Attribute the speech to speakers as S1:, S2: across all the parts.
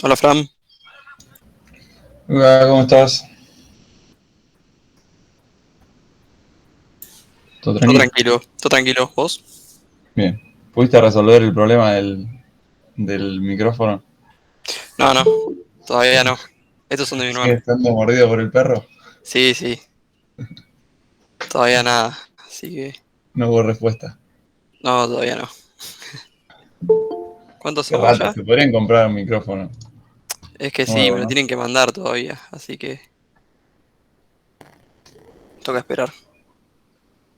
S1: Hola Fran,
S2: Hola, ¿cómo estás? ¿Todo tranquilo?
S1: todo tranquilo, ¿vos?
S2: Bien. ¿Pudiste resolver el problema del micrófono?
S1: No, no, todavía no. Estos son de mi
S2: ¿Sigue
S1: hermano.
S2: estando mordido por el perro?
S1: Sí, sí, todavía nada. Así que,
S2: No hubo respuesta.
S1: no, todavía no. ¿Cuántos
S2: Qué
S1: somos
S2: rata,
S1: ya?
S2: se podrían comprar un micrófono
S1: Es que sí, me
S2: nuevo,
S1: lo
S2: ¿no?
S1: tienen que mandar todavía, así que toca esperar.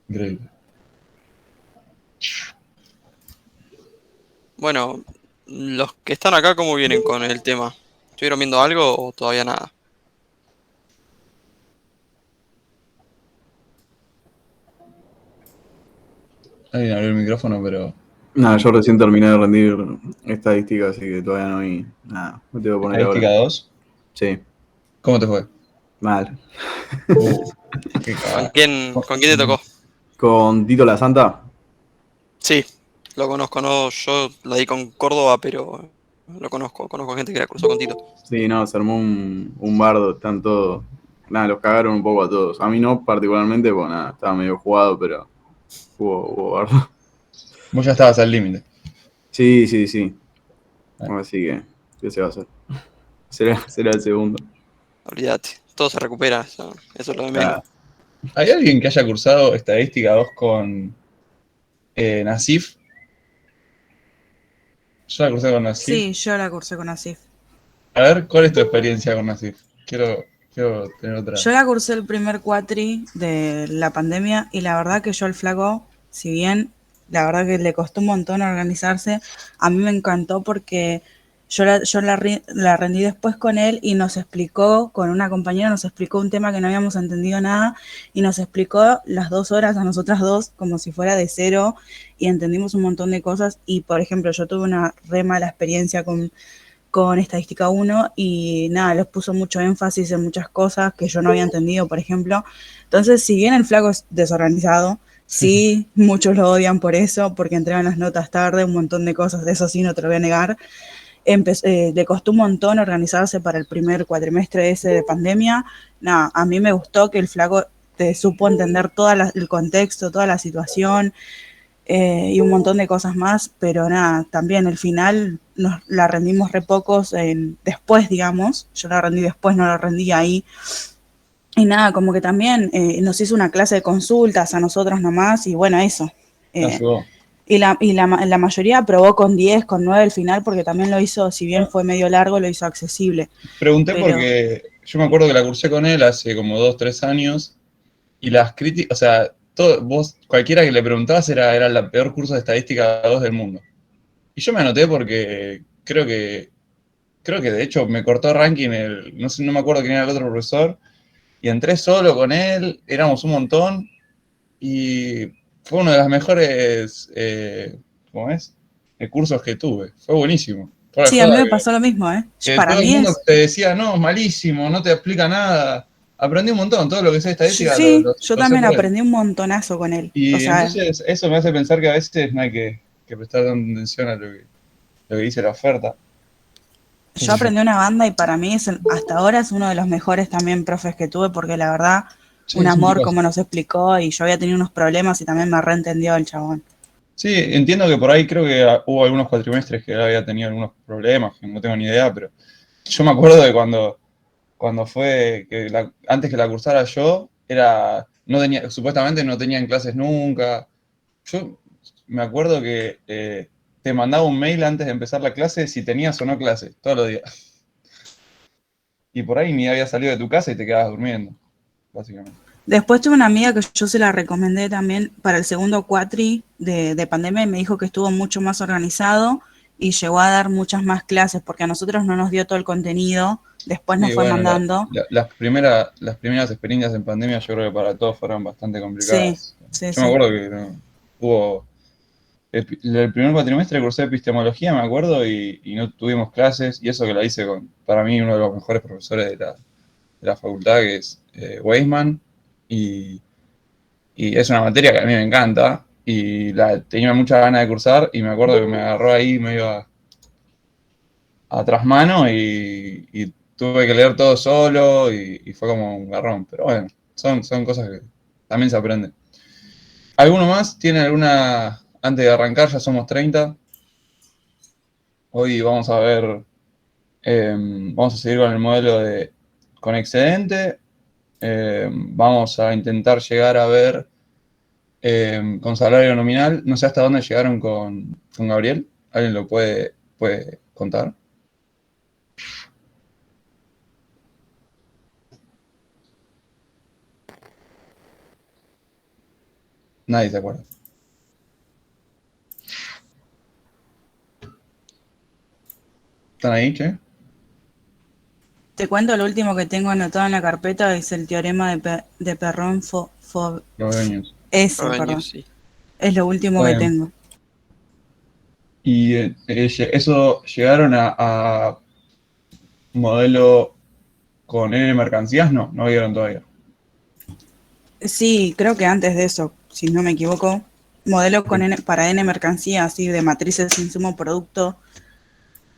S2: Increíble.
S1: Bueno, los que están acá, ¿cómo vienen con el tema? ¿Estuvieron viendo algo o todavía nada?
S2: Alguien abrió el micrófono, pero
S3: Nada, yo recién terminé de rendir estadística, así que todavía no vi nada. Me tengo que poner ahora.
S2: estadística 2.
S3: Sí,
S2: ¿Cómo te fue?
S3: mal.
S2: Uh, qué
S1: ¿Con
S2: cagada.
S1: quién te tocó?
S3: Con Tito la Santa.
S1: Sí, lo conozco, no, yo la di con Córdoba, pero lo conozco gente que la cruzó con Tito.
S3: Sí, no, se armó un bardo, están todos. Nada, los cagaron un poco a todos. A mí no particularmente, pues nada, estaba medio jugado, pero hubo bardo.
S2: Vos ya estabas al límite.
S3: Sí, sí, sí.
S2: Ah,
S3: Así que, ¿qué se va a hacer? Será el segundo.
S1: Olvídate, todo se recupera, eso es lo de menos.
S3: Claro.
S2: ¿Hay alguien que haya cursado estadística 2 con Nasif? Yo la cursé con Nasif.
S4: Sí, yo la cursé con Asif.
S2: A ver, ¿cuál es tu experiencia con Nasif? Quiero tener otra.
S4: Yo la cursé el primer cuatri de la pandemia y la verdad que yo al flaco, si bien la verdad que le costó un montón organizarse, a mí me encantó porque la rendí después con él y nos explicó, con una compañera nos explicó un tema que no habíamos entendido nada y nos explicó las 2 horas a nosotras dos como si fuera de cero y entendimos un montón de cosas y por ejemplo yo tuve una re mala experiencia con Estadística uno y nada, les puso mucho énfasis en muchas cosas que yo no había entendido, por ejemplo. Entonces, si bien el flaco es desorganizado, sí, muchos lo odian por eso, porque entregan las notas tarde, un montón de cosas, de eso sí, no te lo voy a negar. Le costó un montón organizarse para el primer cuatrimestre ese de pandemia. Nada, a mí me gustó que el flaco te supo entender todo el contexto, toda la situación, y un montón de cosas más, pero nada, también el final nos la rendimos re pocos después, digamos, yo la rendí después, no la rendí ahí, y nada, como que también nos hizo una clase de consultas a nosotros nomás, y bueno, eso. Eh,
S2: Ayudó.
S4: la mayoría aprobó con 10 con 9 al final, porque también lo hizo, si bien fue medio largo, lo hizo accesible.
S2: Pregunté
S4: Pero
S2: porque yo me acuerdo que la cursé con él hace como 2, 3 años y las críticas, o sea, vos, cualquiera que le preguntabas era el peor curso de estadística 2 del mundo. Y yo me anoté porque creo que de hecho me cortó ranking no sé, no me acuerdo quién era el otro profesor, y entré solo con él, éramos un montón, y fue uno de los mejores, ¿cómo es? Cursos que tuve. Fue buenísimo. Fuera de
S4: sí, a mí
S2: joda
S4: me pasó lo mismo, ¿eh?
S2: que
S4: Para
S2: todo el
S4: mí
S2: mundo
S4: es,
S2: te decía, no, es malísimo, no te explica nada. Aprendí un montón, todo lo que sé de estadística
S4: sí, yo
S2: lo sé
S4: también
S2: por él.
S4: aprendí un montonazo con él. O
S2: Y
S4: sea,
S2: entonces eso me hace pensar que a veces no hay que prestar tanta atención a lo que dice la oferta. ¿Qué
S4: yo
S2: sé yo?
S4: aprendí una banda y para mí hasta ahora es uno de los mejores también profes que tuve porque la verdad,
S2: Sí,
S4: un
S2: es un
S4: amor
S2: tipazo.
S4: como nos explicó y yo había tenido unos problemas y también me reentendió el chabón.
S2: Sí, entiendo que por ahí creo que hubo algunos cuatrimestres que él había tenido algunos problemas, que no tengo ni idea, pero yo me acuerdo de cuando fue, antes que la cursara yo, supuestamente no tenían clases nunca. Yo me acuerdo que te mandaba un mail antes de empezar la clase si tenías o no clase, todos los días. Y por ahí ni había salido de tu casa y te quedabas durmiendo, básicamente.
S4: Después tuve una amiga que yo se la recomendé también para el segundo cuatri de pandemia y me dijo que estuvo mucho más organizado y llegó a dar muchas más clases porque a nosotros no nos dio todo el contenido, después nos
S2: Y
S4: fue
S2: bueno,
S4: mandando.
S2: las primeras experiencias en pandemia yo creo que para todos fueron bastante
S4: Sí,
S2: complicadas.
S4: sí,
S2: Yo me
S4: sí.
S2: acuerdo que no, hubo el primer cuatrimestre cursé epistemología, me acuerdo, y no tuvimos clases, y eso que la hice con, para mí, uno de los mejores profesores de la facultad, que es Weisman, y, y es una materia que a mí me encanta, y tenía muchas ganas de cursar, y me acuerdo que me agarró ahí medio a trasmano y tuve que leer todo solo y fue como un garrón. Pero bueno, son cosas que también se aprenden. ¿Alguno más? ¿Tiene alguna? Antes de arrancar, ya somos 30. Hoy vamos a ver, vamos a seguir con el modelo con excedente. Vamos a intentar llegar a ver con salario nominal. No sé hasta dónde llegaron con Gabriel. ¿Alguien lo puede contar? Nadie se acuerda. ¿Están ahí, che?
S4: Te cuento lo último que tengo anotado en la carpeta, es el teorema de Perron
S2: Los
S4: ese,
S1: Revenue,
S4: perdón.
S1: sí.
S4: Es lo último
S2: Está
S4: que
S2: bien.
S4: tengo.
S2: Y eso llegaron a modelo con N mercancías, no vieron todavía.
S4: Sí, creo que antes de eso, si no me equivoco, modelo con para N mercancía, así de matrices insumo producto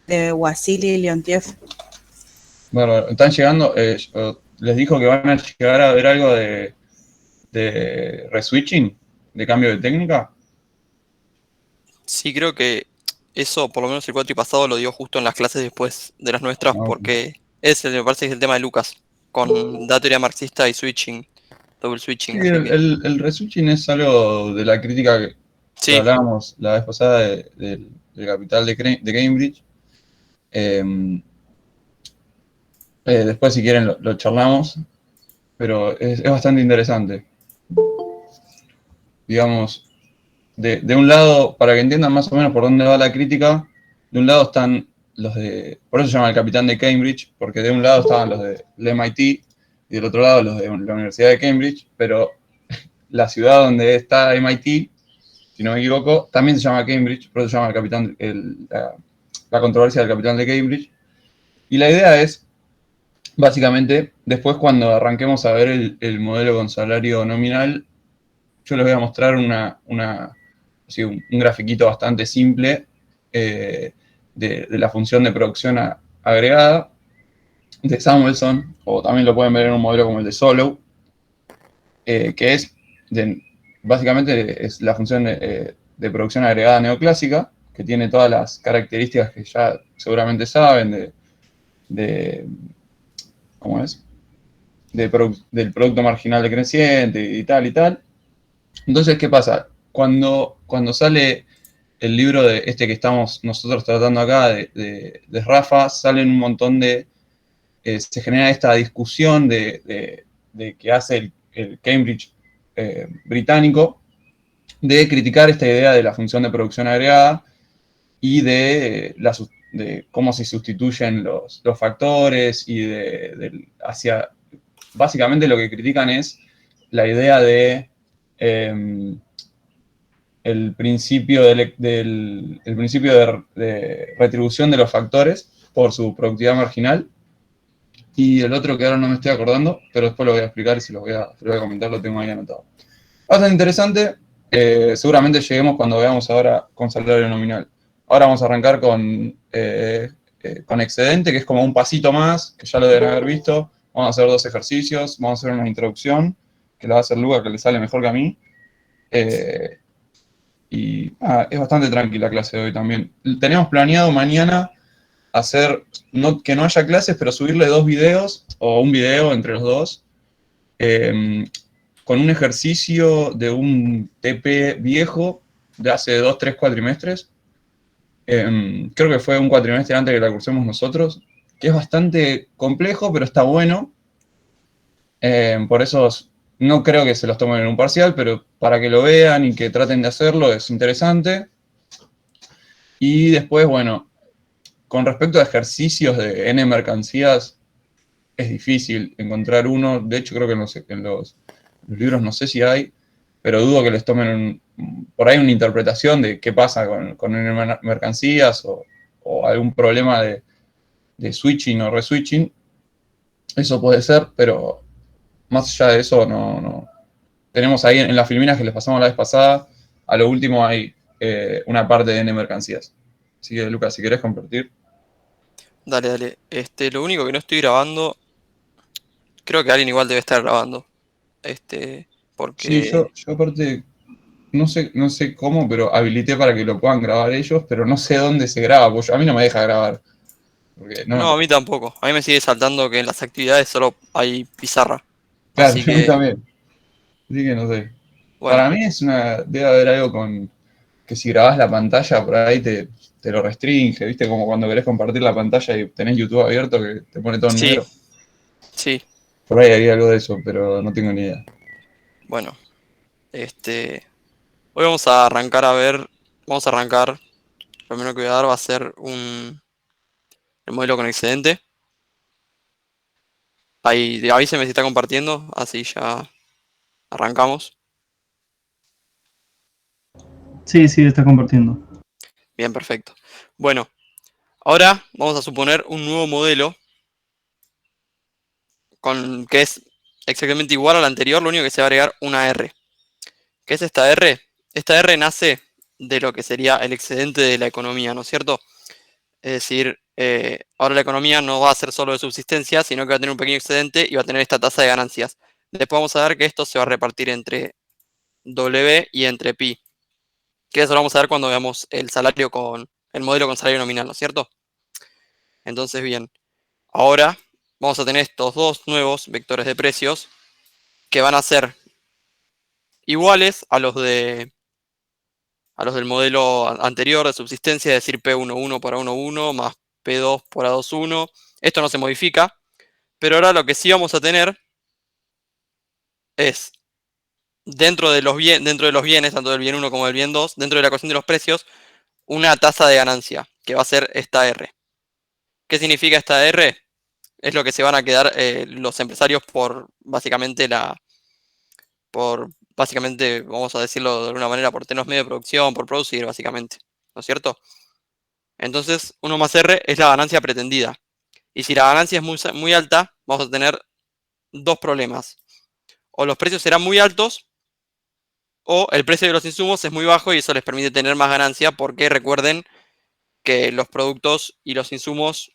S4: de Wasili y Leontief.
S2: Bueno, están llegando, les dijo que van a llegar a ver algo de reswitching, de cambio de técnica.
S1: Sí, creo que eso, por lo menos el cuatri pasado, lo dio justo en las clases después de las nuestras,
S2: No,
S1: porque me parece que es el tema de Lucas, con da teoría marxista y switching, double
S2: sí,
S1: switching, así que.
S2: el reswitching es algo de la crítica que
S1: Sí,
S2: hablábamos la vez pasada del capital de Cambridge. Después, si quieren, lo charlamos, pero es bastante interesante. Digamos, de un lado, para que entiendan más o menos por dónde va la crítica, de un lado están por eso se llama el capitán de Cambridge, porque de un lado estaban los del MIT y del otro lado los de la Universidad de Cambridge, pero la ciudad donde está MIT, si no me equivoco, también se llama Cambridge, por eso se llama el capitán, la controversia del capitán de Cambridge. Y la idea es, básicamente, después cuando arranquemos a ver el modelo con salario nominal, yo les voy a mostrar un grafiquito bastante simple de la función de producción agregada de Samuelson, o también lo pueden ver en un modelo como el de Solow, que es básicamente es la función de producción agregada neoclásica, que tiene todas las características que ya seguramente saben de ¿cómo es? Del producto marginal decreciente y tal y tal. Entonces, ¿qué pasa? Cuando sale el libro de este que estamos nosotros tratando acá, de Rafa, salen un montón se genera esta discusión de que hace el Cambridge británico, de criticar esta idea de la función de producción agregada y de cómo se sustituyen los factores y básicamente lo que critican es la idea de el principio el principio de retribución de los factores por su productividad marginal. Y el otro que ahora no me estoy acordando, pero después lo voy a explicar y si lo voy a comentar, lo tengo ahí anotado. Bastante interesante. Seguramente lleguemos cuando veamos ahora con salario nominal. Ahora vamos a arrancar con excedente, que es como un pasito más, que ya lo deben haber visto. Vamos a hacer 2 ejercicios, vamos a hacer una introducción, que la va a hacer Luca, que le sale mejor que a mí. Es bastante tranquila la clase de hoy también. Tenemos planeado mañana hacer, que no haya clases, pero subirle 2 videos, o un video entre los dos, con un ejercicio de un TP viejo de hace 2, 3 cuatrimestres. Creo que fue un cuatrimestre antes que la cursemos nosotros, que es bastante complejo, pero está bueno. Por eso no creo que se los tomen en un parcial, pero para que lo vean y que traten de hacerlo es interesante. Y después, bueno, con respecto a ejercicios de N mercancías, es difícil encontrar uno. De hecho, creo que en los libros no sé si hay, pero dudo que les tomen por ahí una interpretación de qué pasa con N mercancías o algún problema de switching o reswitching. Eso puede ser, pero más allá de eso, no. Tenemos ahí en las filminas que les pasamos la vez pasada, a lo último hay una parte de N mercancías. Así que, Lucas, si querés compartir.
S1: Dale, dale. Lo único que no estoy grabando, creo que alguien igual debe estar grabando.
S2: Sí,
S1: Porque...
S2: yo aparte, no sé cómo, pero habilité para que lo puedan grabar ellos, pero no sé dónde se graba, porque a mí no me deja grabar. Porque
S1: No, a mí tampoco. A mí me sigue saltando que en las actividades solo hay pizarra.
S2: claro,
S1: Así
S2: a mí
S1: que,
S2: también. Así que no sé.
S1: bueno.
S2: Para mí debe haber algo con que si grabás la pantalla por ahí te lo restringe, ¿viste? Como cuando querés compartir la pantalla y tenés YouTube abierto que te pone todo en
S1: Sí,
S2: negro.
S1: sí.
S2: Por ahí hay algo de eso, pero no tengo ni idea.
S1: Bueno. Hoy vamos a arrancar a ver. Vamos a arrancar. Lo primero que voy a dar va a ser el modelo con excedente. Ahí, avíseme si está compartiendo. Así ya arrancamos.
S5: Sí, sí, está compartiendo.
S1: Bien, perfecto. Bueno, ahora vamos a suponer un nuevo modelo que es exactamente igual al anterior, lo único que se va a agregar una R. ¿Qué es esta R? Esta R nace de lo que sería el excedente de la economía, ¿no es cierto? Es decir, ahora la economía no va a ser solo de subsistencia, sino que va a tener un pequeño excedente y va a tener esta tasa de ganancias. Después vamos a ver que esto se va a repartir entre W y entre pi. Que eso lo vamos a ver cuando veamos el modelo con salario nominal, ¿no es cierto? Entonces, bien, ahora vamos a tener estos dos nuevos vectores de precios que van a ser iguales a los del modelo anterior de subsistencia, es decir, P11 por A11 más P2 por A21. Esto no se modifica, pero ahora lo que sí vamos a tener es, dentro de los bienes, tanto del bien 1 como del bien 2, dentro de la ecuación de los precios, una tasa de ganancia, que va a ser esta R. ¿Qué significa esta R? Es lo que se van a quedar los empresarios vamos a decirlo de alguna manera, por tener los medios de producción, por producir, básicamente. ¿No es cierto? Entonces, 1 más R es la ganancia pretendida. Y si la ganancia es muy alta, vamos a tener dos problemas. O los precios serán muy altos, o el precio de los insumos es muy bajo y eso les permite tener más ganancia, porque recuerden que los productos y los insumos,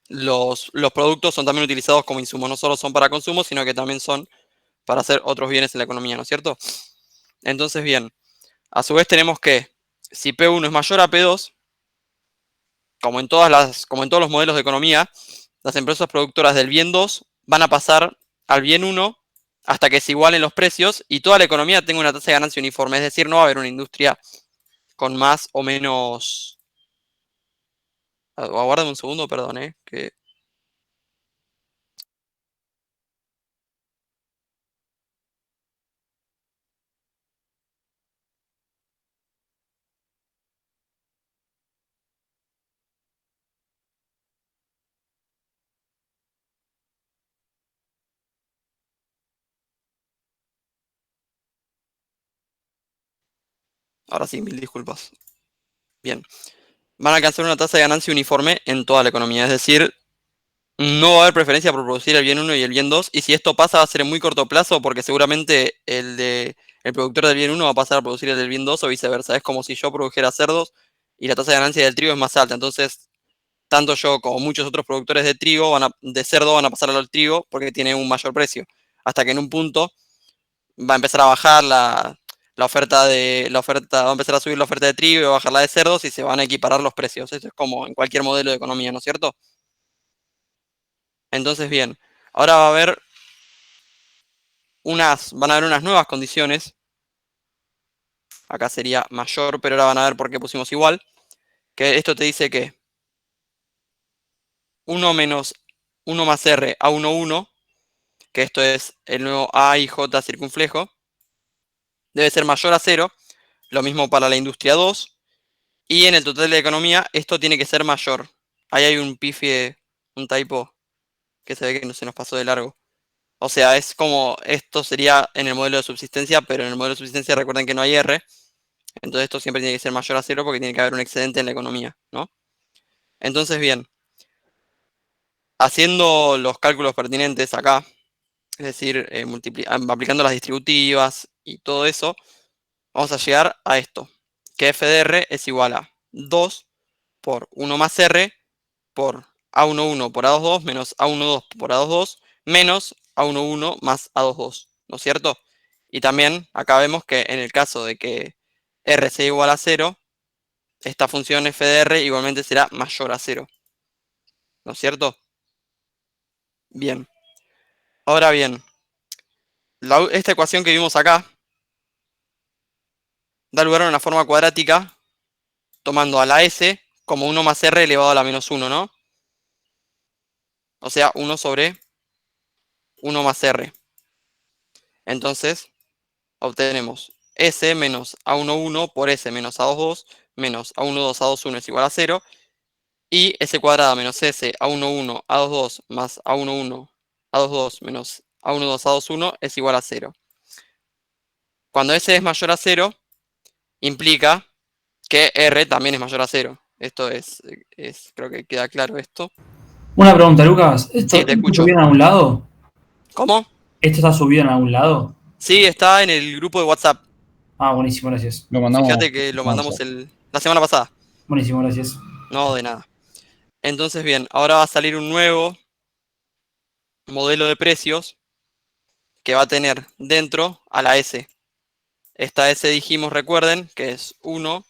S1: los productos son también utilizados como insumos, no solo son para consumo, sino que también son para hacer otros bienes en la economía, ¿no es cierto? Entonces, bien, a su vez tenemos que, si P1 es mayor a P2, como en todos los modelos de economía, las empresas productoras del bien 2 van a pasar al bien 1 hasta que se igualen los precios y toda la economía tenga una tasa de ganancia uniforme, es decir, no va a haber una industria con más o menos... Aguárdame un segundo, perdón, que... Ahora sí, mil disculpas. Bien. Van a alcanzar una tasa de ganancia uniforme en toda la economía, es decir, no va a haber preferencia por producir el bien 1 y el bien 2, y si esto pasa va a ser en muy corto plazo, porque seguramente el productor del bien 1 va a pasar a producir el del bien 2 o viceversa. Es como si yo produjera cerdos y la tasa de ganancia del trigo es más alta. Entonces, tanto yo como muchos otros productores de trigo de cerdo van a pasar al trigo porque tiene un mayor precio. Hasta que en un punto va a empezar a bajar va a empezar a subir la oferta de trigo y va a bajar la de cerdos y se van a equiparar los precios. Esto es como en cualquier modelo de economía, ¿no es cierto? Entonces, bien, ahora van a haber unas nuevas condiciones. Acá sería mayor, pero ahora van a ver por qué pusimos igual. Que esto te dice que 1 menos 1 más R a 1, que esto es el nuevo A y J circunflejo, debe ser mayor a 0. Lo mismo para la industria 2. Y en el total de la economía, esto tiene que ser mayor. Ahí hay un pifie, un typo, que se ve que no se nos pasó de largo. O sea, es como esto sería en el modelo de subsistencia, pero en el modelo de subsistencia recuerden que no hay R. Entonces esto siempre tiene que ser mayor a 0 porque tiene que haber un excedente en la economía, ¿no? Entonces, bien, haciendo los cálculos pertinentes acá, es decir, aplicando las distributivas y todo eso, vamos a llegar a esto, que f de r es igual a 2 por 1 más r por A11 por A22 menos A12 por A22 menos A11 más A22, ¿no es cierto? Y también acá vemos que en el caso de que R sea igual a 0, esta función f de R igualmente será mayor a 0, ¿no es cierto? Bien. Ahora bien, esta ecuación que vimos acá da lugar a una forma cuadrática tomando a la S como 1 más R elevado a la menos 1, ¿no? O sea, 1 sobre 1 más R. Entonces, obtenemos S menos A11 por S menos A22 menos A12 A21 es igual a 0. Y S cuadrada menos S A11 A22 más A11 A22 menos A12 A21 es igual a 0. Cuando S es mayor a 0, implica que R también es mayor a 0. Esto creo que queda claro esto.
S5: Una pregunta, Lucas.
S1: Sí,
S5: ¿Esto
S1: te
S5: está
S1: escucho.
S5: subido en algún lado?
S1: ¿Cómo?
S5: ¿Esto está subido en algún lado?
S1: Sí, está en el grupo de WhatsApp.
S5: Ah, buenísimo, gracias.
S2: Lo mandamos.
S1: Fíjate que lo mandamos la semana pasada.
S5: Buenísimo, gracias.
S1: No, de nada. Entonces, bien, ahora va a salir un nuevo modelo de precios que va a tener dentro a la S. Esta S dijimos, recuerden, que es 1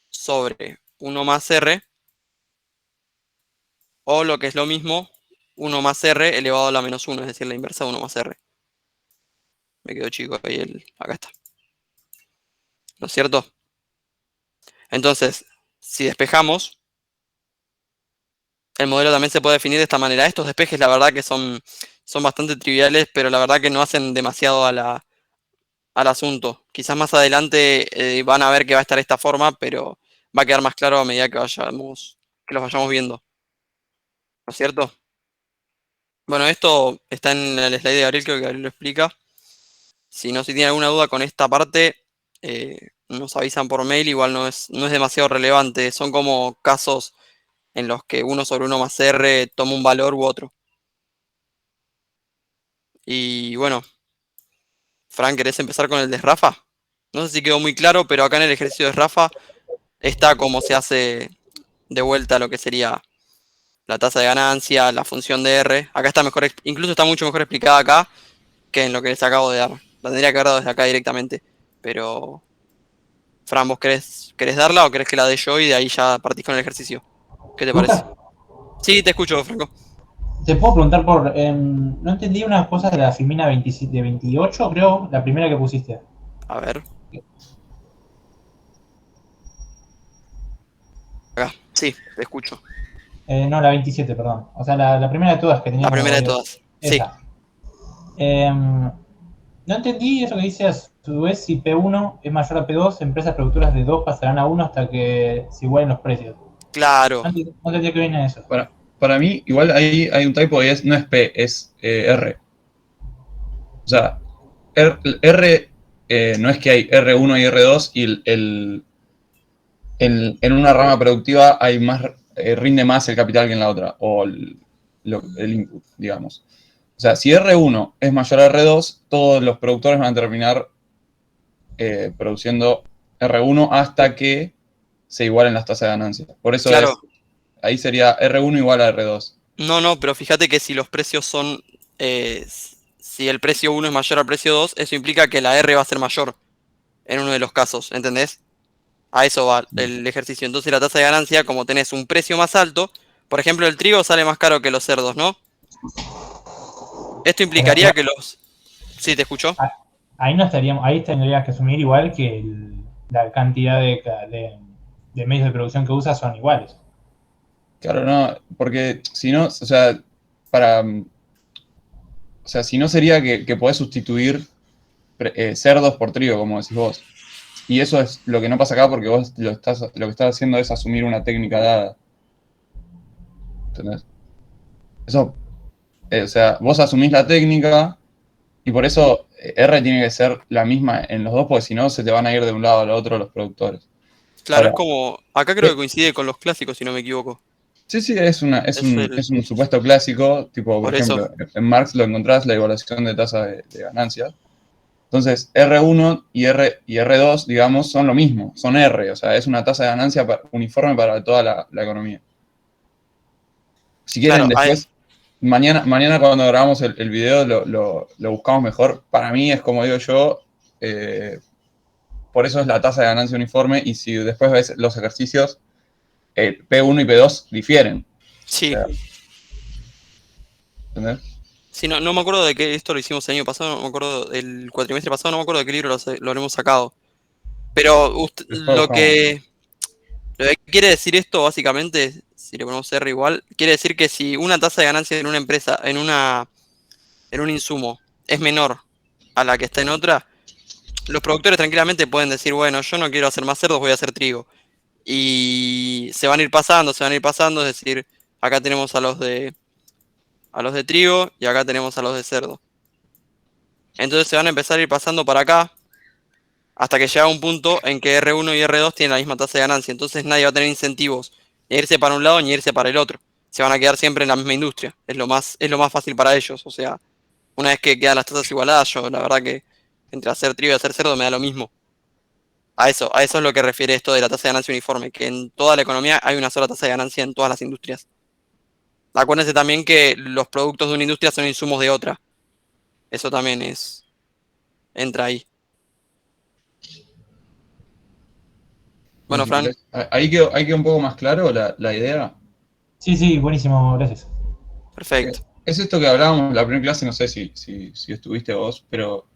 S1: sobre 1 más R, o lo que es lo mismo, 1 más R elevado a la menos 1, es decir, la inversa de 1 más R. Me quedó chico ahí, acá está. ¿No es cierto? Entonces, si despejamos, el modelo también se puede definir de esta manera. Estos despejes, la verdad que son bastante triviales, pero la verdad que no hacen demasiado al asunto. Quizás más adelante van a ver que va a estar de esta forma, pero va a quedar más claro a medida que los vayamos viendo. ¿No es cierto? Bueno, esto está en el slide de Gabriel, creo que Gabriel lo explica. Si tienen alguna duda con esta parte, nos avisan por mail, igual no es demasiado relevante. Son como casos en los que 1 sobre 1 más R toma un valor u otro. Y bueno, Fran, ¿querés empezar con el de Rafa? No sé si quedó muy claro, pero acá en el ejercicio de Rafa está cómo se hace de vuelta lo que sería la tasa de ganancia, la función de R. Acá está mejor, incluso está mucho mejor explicada acá que en lo que les acabo de dar. La tendría que haber dado desde acá directamente. Pero, Fran, ¿vos querés darla o querés que la dé yo y de ahí ya partís con el ejercicio? ¿Qué te parece?
S6: Lucas,
S1: Sí, te escucho, Franco.
S6: te puedo preguntar no entendí unas cosas de la Filmina 27, de 28, creo, la primera que pusiste.
S1: A ver. Acá, sí, te escucho.
S6: No, la 27, perdón. O sea, la primera de todas que tenía
S1: La
S6: como
S1: primera de
S6: varios-
S1: todas. Sí,
S6: Esa. No entendí eso que dice a su vez si P1 es mayor a P2, empresas productoras de 2 pasarán a 1 hasta que se igualen los precios.
S1: claro.
S6: No entendí qué viene eso.
S2: Para mí, igual ahí hay un typo y no es P, es R. O sea, R no es que hay R1 y R2 y en una rama productiva hay más, rinde más el capital que en la otra, o el input, digamos. O sea, si R1 es mayor a R2, todos los productores van a terminar produciendo R1 hasta que se igualen las tasas de ganancia. Por eso
S1: Claro.
S2: ahí sería R1 igual a R2.
S1: No, pero fíjate que si los precios son... si el precio 1 es mayor al precio 2, eso implica que la R va a ser mayor en uno de los casos, ¿entendés? A eso va el ejercicio. Entonces la tasa de ganancia, como tenés un precio más alto, por ejemplo el trigo sale más caro que los cerdos, ¿no? Esto implicaría que los... Sí, ¿te escuchó?
S6: Ahí no estaríamos, ahí tendrías que asumir igual que la cantidad de medios de producción que usas son iguales.
S2: Claro, no, porque si no, o sea, si no sería que podés sustituir cerdos por trigo, como decís vos. Y eso es lo que no pasa acá porque vos lo que estás haciendo es asumir una técnica dada. ¿Entendés? Eso, o sea, vos asumís la técnica y por eso R tiene que ser la misma en los dos, porque si no se te van a ir de un lado al otro los productores.
S1: Claro,
S2: Ahora,
S1: es como... Acá creo que coincide con los clásicos, si no me equivoco.
S2: sí, es un supuesto clásico, tipo, por
S1: eso.
S2: ejemplo, en Marx lo encontrás la igualación de tasa de ganancias. Entonces, R1 y R2, digamos, son lo mismo, son R, o sea, es una tasa de ganancia uniforme para toda la economía. Si quieren,
S1: Claro,
S2: después, mañana cuando grabamos el video lo buscamos mejor. Para mí es como digo yo, por eso es la tasa de ganancia uniforme, y si después ves los ejercicios, P1 y P2 difieren.
S1: sí.
S2: O sea, ¿entendés?
S1: Sí, no me acuerdo de que esto lo hicimos el año pasado, no me acuerdo, el cuatrimestre pasado, no me acuerdo de qué libro lo habremos sacado. Pero
S2: Después buscamos.
S1: lo que quiere decir esto, básicamente, si le ponemos R igual, quiere decir que si una tasa de ganancia en una empresa, en un insumo, es menor a la que está en otra, los productores tranquilamente pueden decir, bueno, yo no quiero hacer más cerdos, voy a hacer trigo. Y se van a ir pasando, es decir, acá tenemos a los de trigo y acá tenemos a los de cerdo. Entonces se van a empezar a ir pasando para acá hasta que llega un punto en que R1 y R2 tienen la misma tasa de ganancia. Entonces nadie va a tener incentivos ni a irse para un lado ni a irse para el otro. Se van a quedar siempre en la misma industria. Es lo más fácil para ellos. O sea, una vez que quedan las tasas igualadas, yo la verdad que entre hacer trigo y hacer cerdo me da lo mismo. A eso es lo que refiere esto de la tasa de ganancia uniforme, que en toda la economía hay una sola tasa de ganancia en todas las industrias. Acuérdense también que los productos de una industria son insumos de otra. Eso también entra ahí. Bueno, Fran,
S2: Ahí quedó un poco más claro la idea.
S6: Sí, buenísimo, gracias.
S1: perfecto.
S2: Es esto que hablábamos en la primera clase, no sé si estuviste vos, pero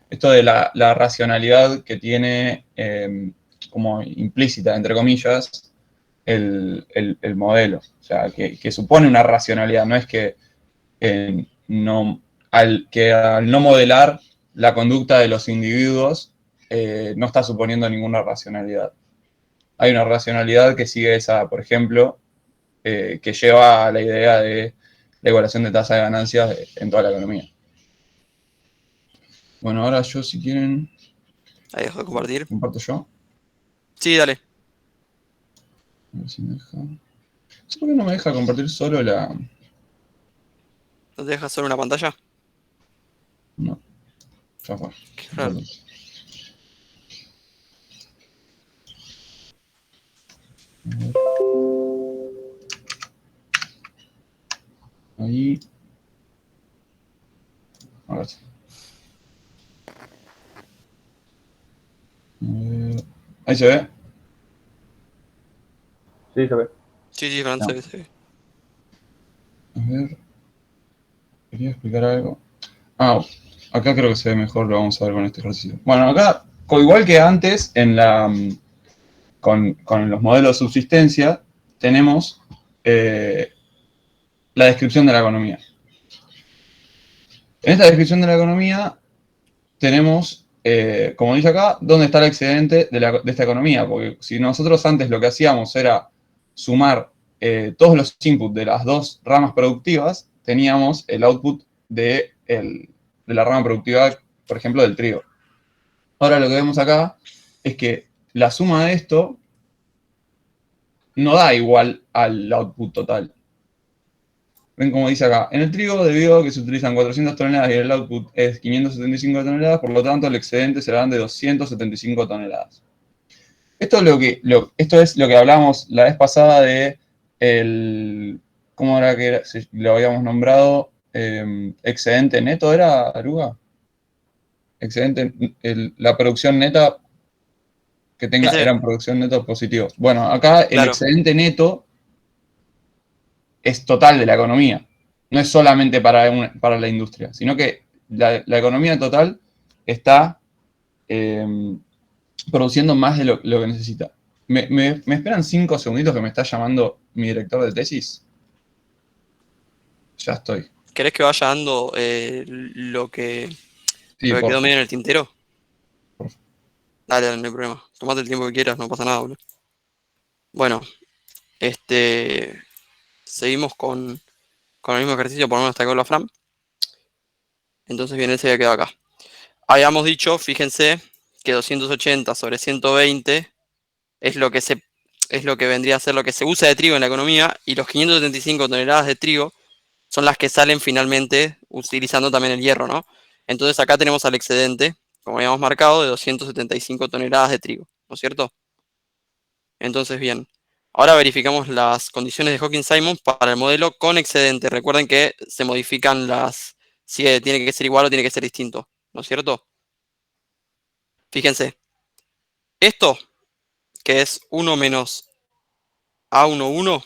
S2: esto de la racionalidad que tiene como implícita, entre comillas, el modelo. O sea, que supone una racionalidad, no es que, al no modelar la conducta de los individuos, no está suponiendo ninguna racionalidad. Hay una racionalidad que sigue esa, por ejemplo, que lleva a la idea de la igualación de tasa de ganancias en toda la economía. Bueno, ahora yo, si quieren,
S1: Ahí dejo de compartir.
S2: comparto yo.
S1: Sí, dale.
S2: A ver si me deja. No sé por qué no me deja compartir solo la.
S1: ¿No te deja solo una pantalla?
S2: No, ya fue.
S1: Qué raro.
S2: A ver. Ahí. Ahora sí. A ver. Ahí se ve.
S3: Sí, se ve.
S1: Sí, Fran,
S2: No.
S1: se ve.
S2: A ver. Quería explicar algo. Ah, acá creo que se ve mejor, lo vamos a ver con este ejercicio. Bueno, acá, igual que antes, con los modelos de subsistencia, tenemos la descripción de la economía. En esta descripción de la economía tenemos, como dice acá, dónde está el excedente de esta economía. Porque si nosotros antes lo que hacíamos era sumar todos los inputs de las dos ramas productivas, teníamos el output de la rama productiva, por ejemplo, del trigo. Ahora lo que vemos acá es que la suma de esto no da igual al output total. Ven como dice acá, en el trigo, debido a que se utilizan 400 toneladas y el output es 575 toneladas, por lo tanto el excedente será de 275 toneladas. Esto es lo que hablamos la vez pasada de ¿cómo era que lo habíamos nombrado? Excedente neto, ¿era, Aruga? Excedente, la producción neta que eran producción neto positivos. Bueno, acá el
S1: Claro.
S2: excedente neto es total de la economía. No es solamente para la industria, sino que la economía total está produciendo más de lo que necesita. ¿Me esperan 5 segunditos que me está llamando mi director de tesis? Ya estoy.
S1: ¿Querés que vaya dando lo que
S2: Sí,
S1: quedó
S2: por
S1: medio en el tintero?
S2: Por favor.
S1: Dale, no hay problema. Tomate el tiempo que quieras, no pasa nada, boludo. Bueno, seguimos con el mismo ejercicio, por lo menos hasta que la Fran. Entonces bien, él se había quedado acá. Habíamos dicho, fíjense, que 280 sobre 120 es lo que vendría a ser lo que se usa de trigo en la economía, y los 575 toneladas de trigo son las que salen finalmente utilizando también el hierro, ¿no? Entonces acá tenemos al excedente, como habíamos marcado, de 275 toneladas de trigo, ¿no es cierto? Entonces bien, Ahora verificamos las condiciones de Hawking-Simons para el modelo con excedente. Recuerden que se modifican si tiene que ser igual o tiene que ser distinto, ¿no es cierto? Fíjense, esto, que es 1 menos A11,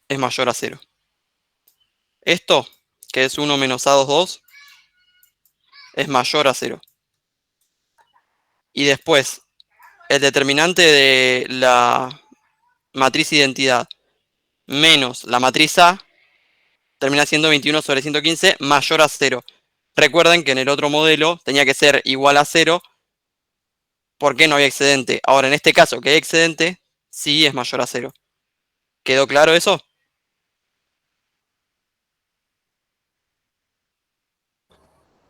S1: es mayor a 0. Esto, que es 1 menos A22, es mayor a 0. Y después, el determinante de la matriz identidad menos la matriz A termina siendo 21 sobre 115 mayor a 0. Recuerden que en el otro modelo tenía que ser igual a 0 porque no había excedente. Ahora, en este caso, que hay excedente, sí es mayor a 0. ¿Quedó claro eso?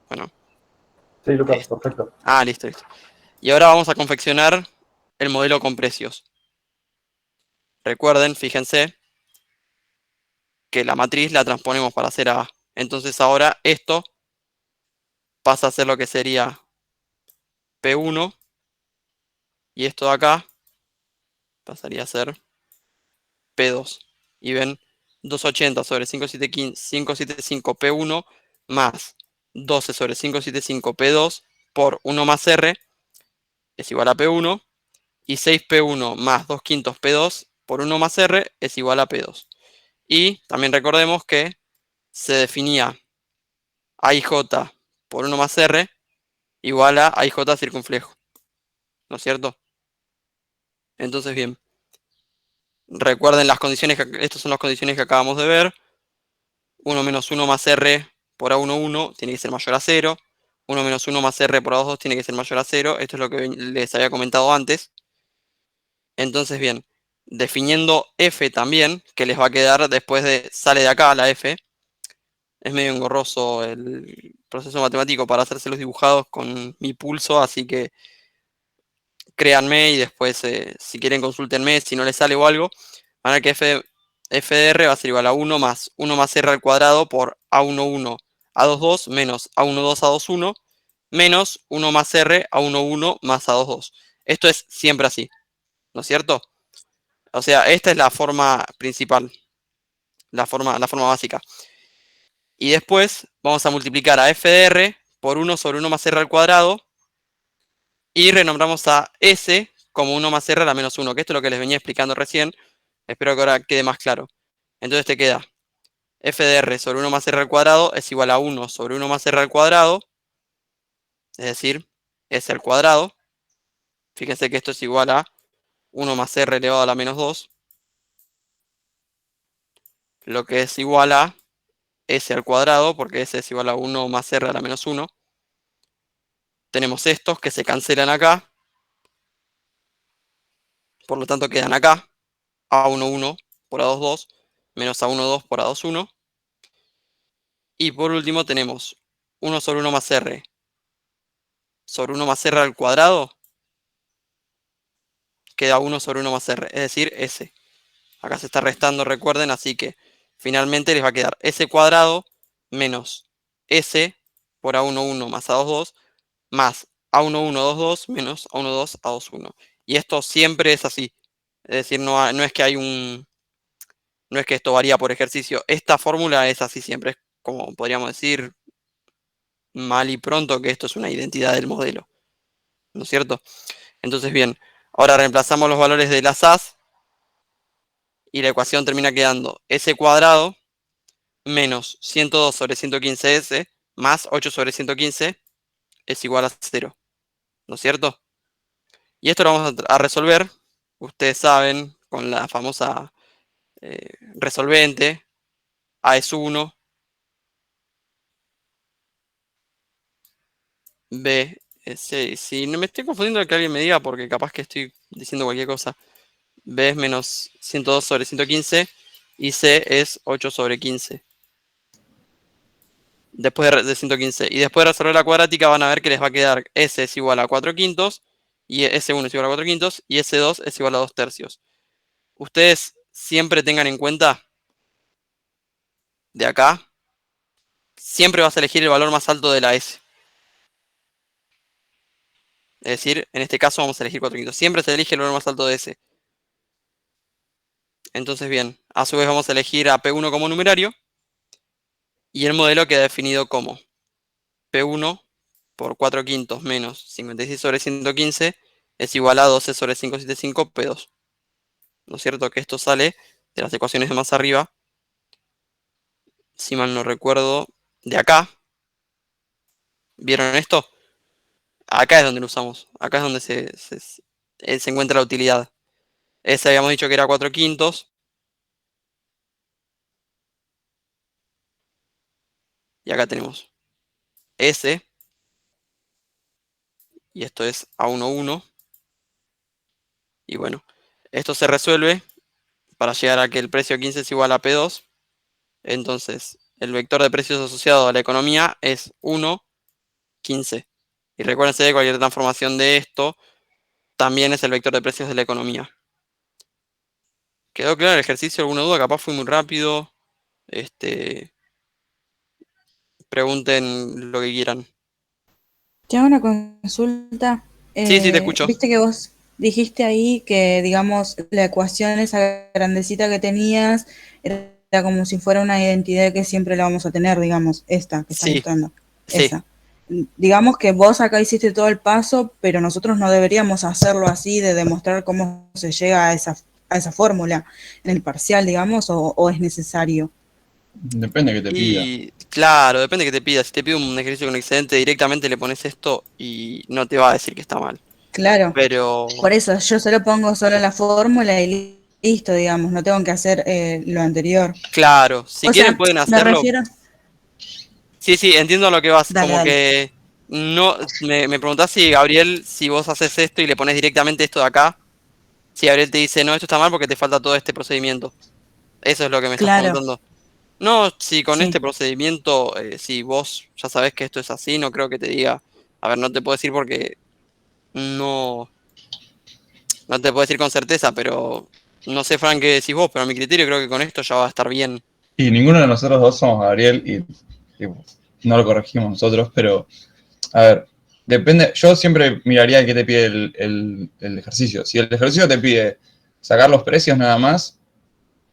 S1: Bueno.
S7: Sí, Lucas, perfecto.
S1: Listo. Y ahora vamos a confeccionar el modelo con precios. Recuerden, fíjense, que la matriz la transponemos para hacer A. Entonces ahora esto pasa a ser lo que sería P1. Y esto de acá pasaría a ser P2. Y ven, 280 sobre 575 P1 más 12 sobre 575 P2 por 1 más R es igual a P1. Y 6P1 más 2 quintos P2 por 1 más R es igual a P2. Y también recordemos que se definía AIJ por 1 más R igual a AIJ circunflejo. ¿No es cierto? Entonces, bien. Recuerden las condiciones, estas son las condiciones que acabamos de ver. 1 menos 1 más R por A11 tiene que ser mayor a 0. 1 menos 1 más R por A22 tiene que ser mayor a 0. Esto es lo que les había comentado antes. Entonces, bien, definiendo F también, que les va a quedar después de, sale de acá la F. Es medio engorroso el proceso matemático para hacerse los dibujados con mi pulso, así que créanme y después, si quieren, consúltenme si no les sale o algo. Van a ver que f de R va a ser igual a 1 más R al cuadrado por A11 A22 menos A12 A21 menos 1 más R A11 más A22. Esto es siempre así, ¿no es cierto? O sea, esta es la forma principal, la forma básica. Y después vamos a multiplicar a f de R por 1 sobre 1 más R al cuadrado. Y renombramos a S como 1 más R a la menos 1, que esto es lo que les venía explicando recién. Espero que ahora quede más claro. Entonces te queda f de R sobre 1 más R al cuadrado es igual a 1 sobre 1 más R al cuadrado. Es decir, S al cuadrado. Fíjense que esto es igual a 1 más R elevado a la menos 2. Lo que es igual a S al cuadrado, porque S es igual a 1 más R a la menos 1. Tenemos estos que se cancelan acá. Por lo tanto quedan acá. A11 por A22 menos A12 por A21. Y por último tenemos 1 sobre 1 más R sobre 1 más R al cuadrado. Queda 1 sobre 1 más R, es decir, S. Acá se está restando, recuerden, así que finalmente les va a quedar S cuadrado menos S por A11 más A22 más A1122 menos A12 A21. Y esto siempre es así. Es decir, no es que no es que esto varía por ejercicio. Esta fórmula es así siempre. Es como podríamos decir mal y pronto que esto es una identidad del modelo. ¿No es cierto? Entonces, bien, ahora reemplazamos los valores de las A's y la ecuación termina quedando S cuadrado menos 102 sobre 115S más 8 sobre 115 es igual a 0. ¿No es cierto? Y esto lo vamos a resolver, ustedes saben, con la famosa resolvente. A es 1, B es 6. Si no me estoy confundiendo, que alguien me diga, porque capaz que estoy diciendo cualquier cosa. B es menos 102 sobre 115 y C es 8 sobre 15. Después de 115. Y después de resolver la cuadrática van a ver que les va a quedar S es igual a 4 quintos, y S1 es igual a 4 quintos, y S2 es igual a 2 tercios. Ustedes siempre tengan en cuenta, de acá, siempre vas a elegir el valor más alto de la S. Es decir, en este caso vamos a elegir 4 quintos. Siempre se elige el valor más alto de ese. Entonces, bien, a su vez vamos a elegir a P1 como numerario. Y el modelo queda definido como P1 por 4 quintos menos 56 sobre 115 es igual a 12 sobre 575 P2. ¿No es cierto? Que esto sale de las ecuaciones de más arriba. Si mal no recuerdo, de acá. ¿Vieron esto? Acá es donde lo usamos. Acá es donde se encuentra la utilidad. Ese habíamos dicho que era 4 quintos. Y acá tenemos S. Y esto es A11. Y bueno, esto se resuelve para llegar a que el precio 15 es igual a P2. Entonces, el vector de precios asociado a la economía es 1, 15. Y recuérdense de cualquier transformación de esto, también es el vector de precios de la economía. ¿Quedó claro el ejercicio? ¿Alguna duda? Capaz fui muy rápido. Pregunten lo que quieran.
S4: Te hago una consulta.
S1: Sí, te escucho.
S4: Viste que vos dijiste ahí que, digamos, la ecuación esa grandecita que tenías era como si fuera una identidad que siempre la vamos a tener, digamos, esta que estás
S1: Sí,
S4: mostrando.
S1: sí.
S4: Esa. Digamos que vos acá hiciste todo el paso, pero nosotros no deberíamos hacerlo así de demostrar cómo se llega a esa fórmula en el parcial, digamos, o es necesario.
S2: Depende que te pida.
S1: Y claro, depende que te pida. Si te pide un ejercicio con excedente, directamente le pones esto y no te va a decir que está mal.
S4: Claro.
S1: Pero
S4: Por eso, yo solo pongo solo la fórmula y listo, digamos, no tengo que hacer lo anterior.
S1: claro, si
S4: O
S1: quieren
S4: sea,
S1: pueden
S4: me
S1: hacerlo.
S4: refiero...
S1: Sí, entiendo a lo que vas.
S4: Dale,
S1: Como
S4: dale.
S1: que no me preguntás si Gabriel, si vos haces esto y le pones directamente esto de acá, si Gabriel te dice, no, esto está mal porque te falta todo este procedimiento. Eso es lo que me estás
S4: Claro,
S1: preguntando. No, si con
S4: sí,
S1: este procedimiento, si vos ya sabés que esto es así, no creo que te diga, a ver, no te puedo decir porque no, no te puedo decir con certeza, pero no sé, Frank, qué decís vos, pero a mi criterio creo que con esto ya va a estar bien.
S2: Y ninguno de nosotros dos somos Gabriel y no lo corregimos nosotros, pero a ver, depende. Yo siempre miraría qué te pide el ejercicio. Si el ejercicio te pide sacar los precios nada más,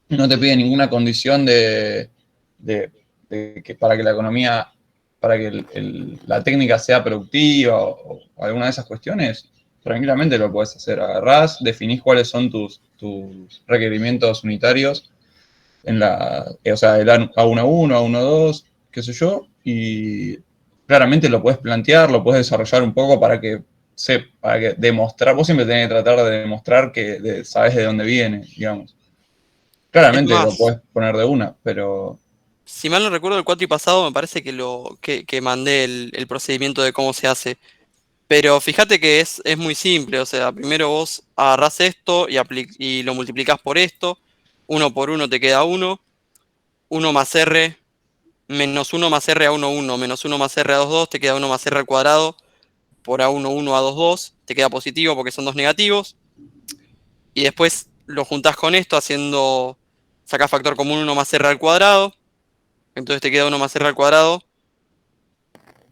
S2: no te pide ninguna condición de que para que la economía, para que la técnica sea productiva o alguna de esas cuestiones, tranquilamente lo puedes hacer. Agarrás, definís cuáles son tus requerimientos unitarios o sea, el A11, A12, qué sé yo, y claramente lo puedes plantear, lo puedes desarrollar un poco para que demostrar, vos siempre tenés que tratar de demostrar que sabés de dónde viene, digamos.
S1: Es
S2: Claramente lo
S1: más,
S2: puedes poner de una, pero
S1: si mal no recuerdo, el cuatri pasado me parece que mandé el procedimiento de cómo se hace. Pero fíjate que es muy simple, o sea, primero vos agarrás esto y lo multiplicás por esto, 1 por 1 te queda 1, 1 más R, menos 1 más R a 1, 1, menos 1 más R a 2, 2, te queda 1 más R al cuadrado, por A1, 1 a 2, 2, te queda positivo porque son dos negativos, y después lo juntás con esto sacás factor común 1 más R al cuadrado, entonces te queda 1 más R al cuadrado,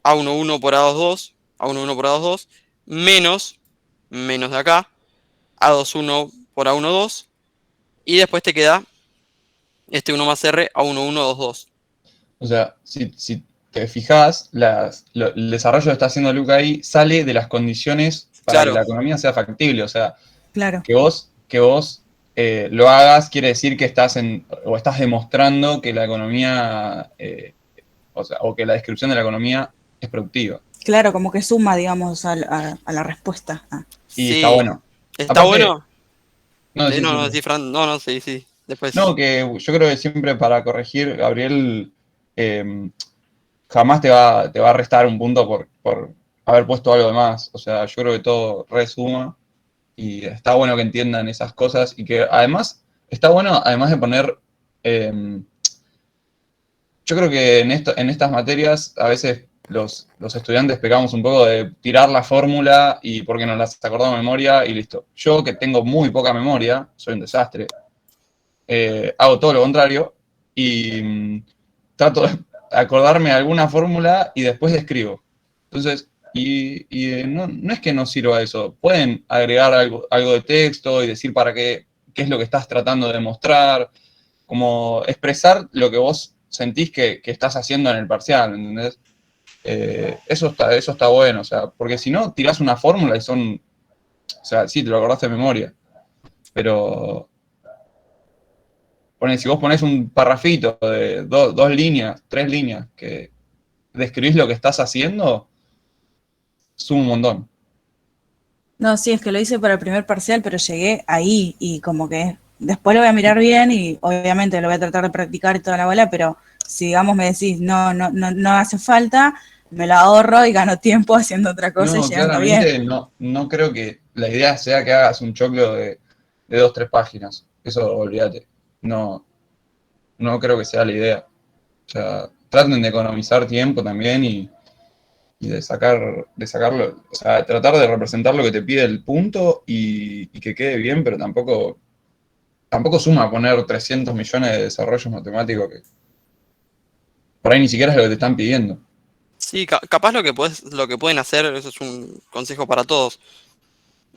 S1: A1, 1 por A2, 2, A1, 1 por A2, 2, menos de acá, A2, 1 por A1, 2, y después te queda este 1 más R, A1, 1, 2, 2.
S2: o sea, si te fijás, el desarrollo que está haciendo Luca ahí sale de las condiciones para que
S1: Claro,
S2: la economía sea factible, o sea,
S4: claro.
S2: que vos lo hagas quiere decir que estás demostrando que la economía, o que la descripción de la economía es productiva.
S4: Claro, como que suma, digamos, a la respuesta. Ah.
S2: Y está
S1: sí,
S2: bueno.
S1: está
S2: Aparte,
S1: bueno.
S2: no, sí,
S1: No,
S2: sí,
S1: no,
S2: sí.
S1: sí, Fran, no, sí, después.
S2: No, que yo creo que siempre para corregir, Gabriel, jamás te va a restar un punto por haber puesto algo de más. O sea, yo creo que todo resuma y está bueno que entiendan esas cosas y que además, está bueno, además de poner, yo creo que en estas materias a veces los estudiantes pecamos un poco de tirar la fórmula y porque nos las acordamos de memoria y listo. Yo que tengo muy poca memoria, soy un desastre, hago todo lo contrario y trato de acordarme de alguna fórmula y después la escribo. Entonces, No es que no sirva eso. Pueden agregar algo de texto y decir para qué es lo que estás tratando de demostrar, como expresar lo que vos sentís que estás haciendo en el parcial, ¿entendés? Eso está bueno, o sea, porque si no, tirás una fórmula y son, o sea, sí, te lo acordaste de memoria, pero si vos ponés un parrafito de 2 líneas, 3 líneas, que describís lo que estás haciendo, suma un montón.
S4: No, sí, es que lo hice para el primer parcial, pero llegué ahí y como que después lo voy a mirar bien y obviamente lo voy a tratar de practicar y toda la bola, pero si digamos me decís no hace falta, me lo ahorro y gano tiempo haciendo otra cosa y
S2: No,
S4: llegando bien.
S2: claramente no creo que la idea sea que hagas un choclo de 2, 3 páginas. Eso olvídate. No creo que sea la idea. O sea, traten de economizar tiempo también y de sacarlo, o sea, tratar de representar lo que te pide el punto y que quede bien, pero tampoco suma poner 300 millones de desarrollos matemáticos que por ahí ni siquiera es lo que te están pidiendo.
S1: Sí, capaz lo que pueden hacer, eso es un consejo para todos.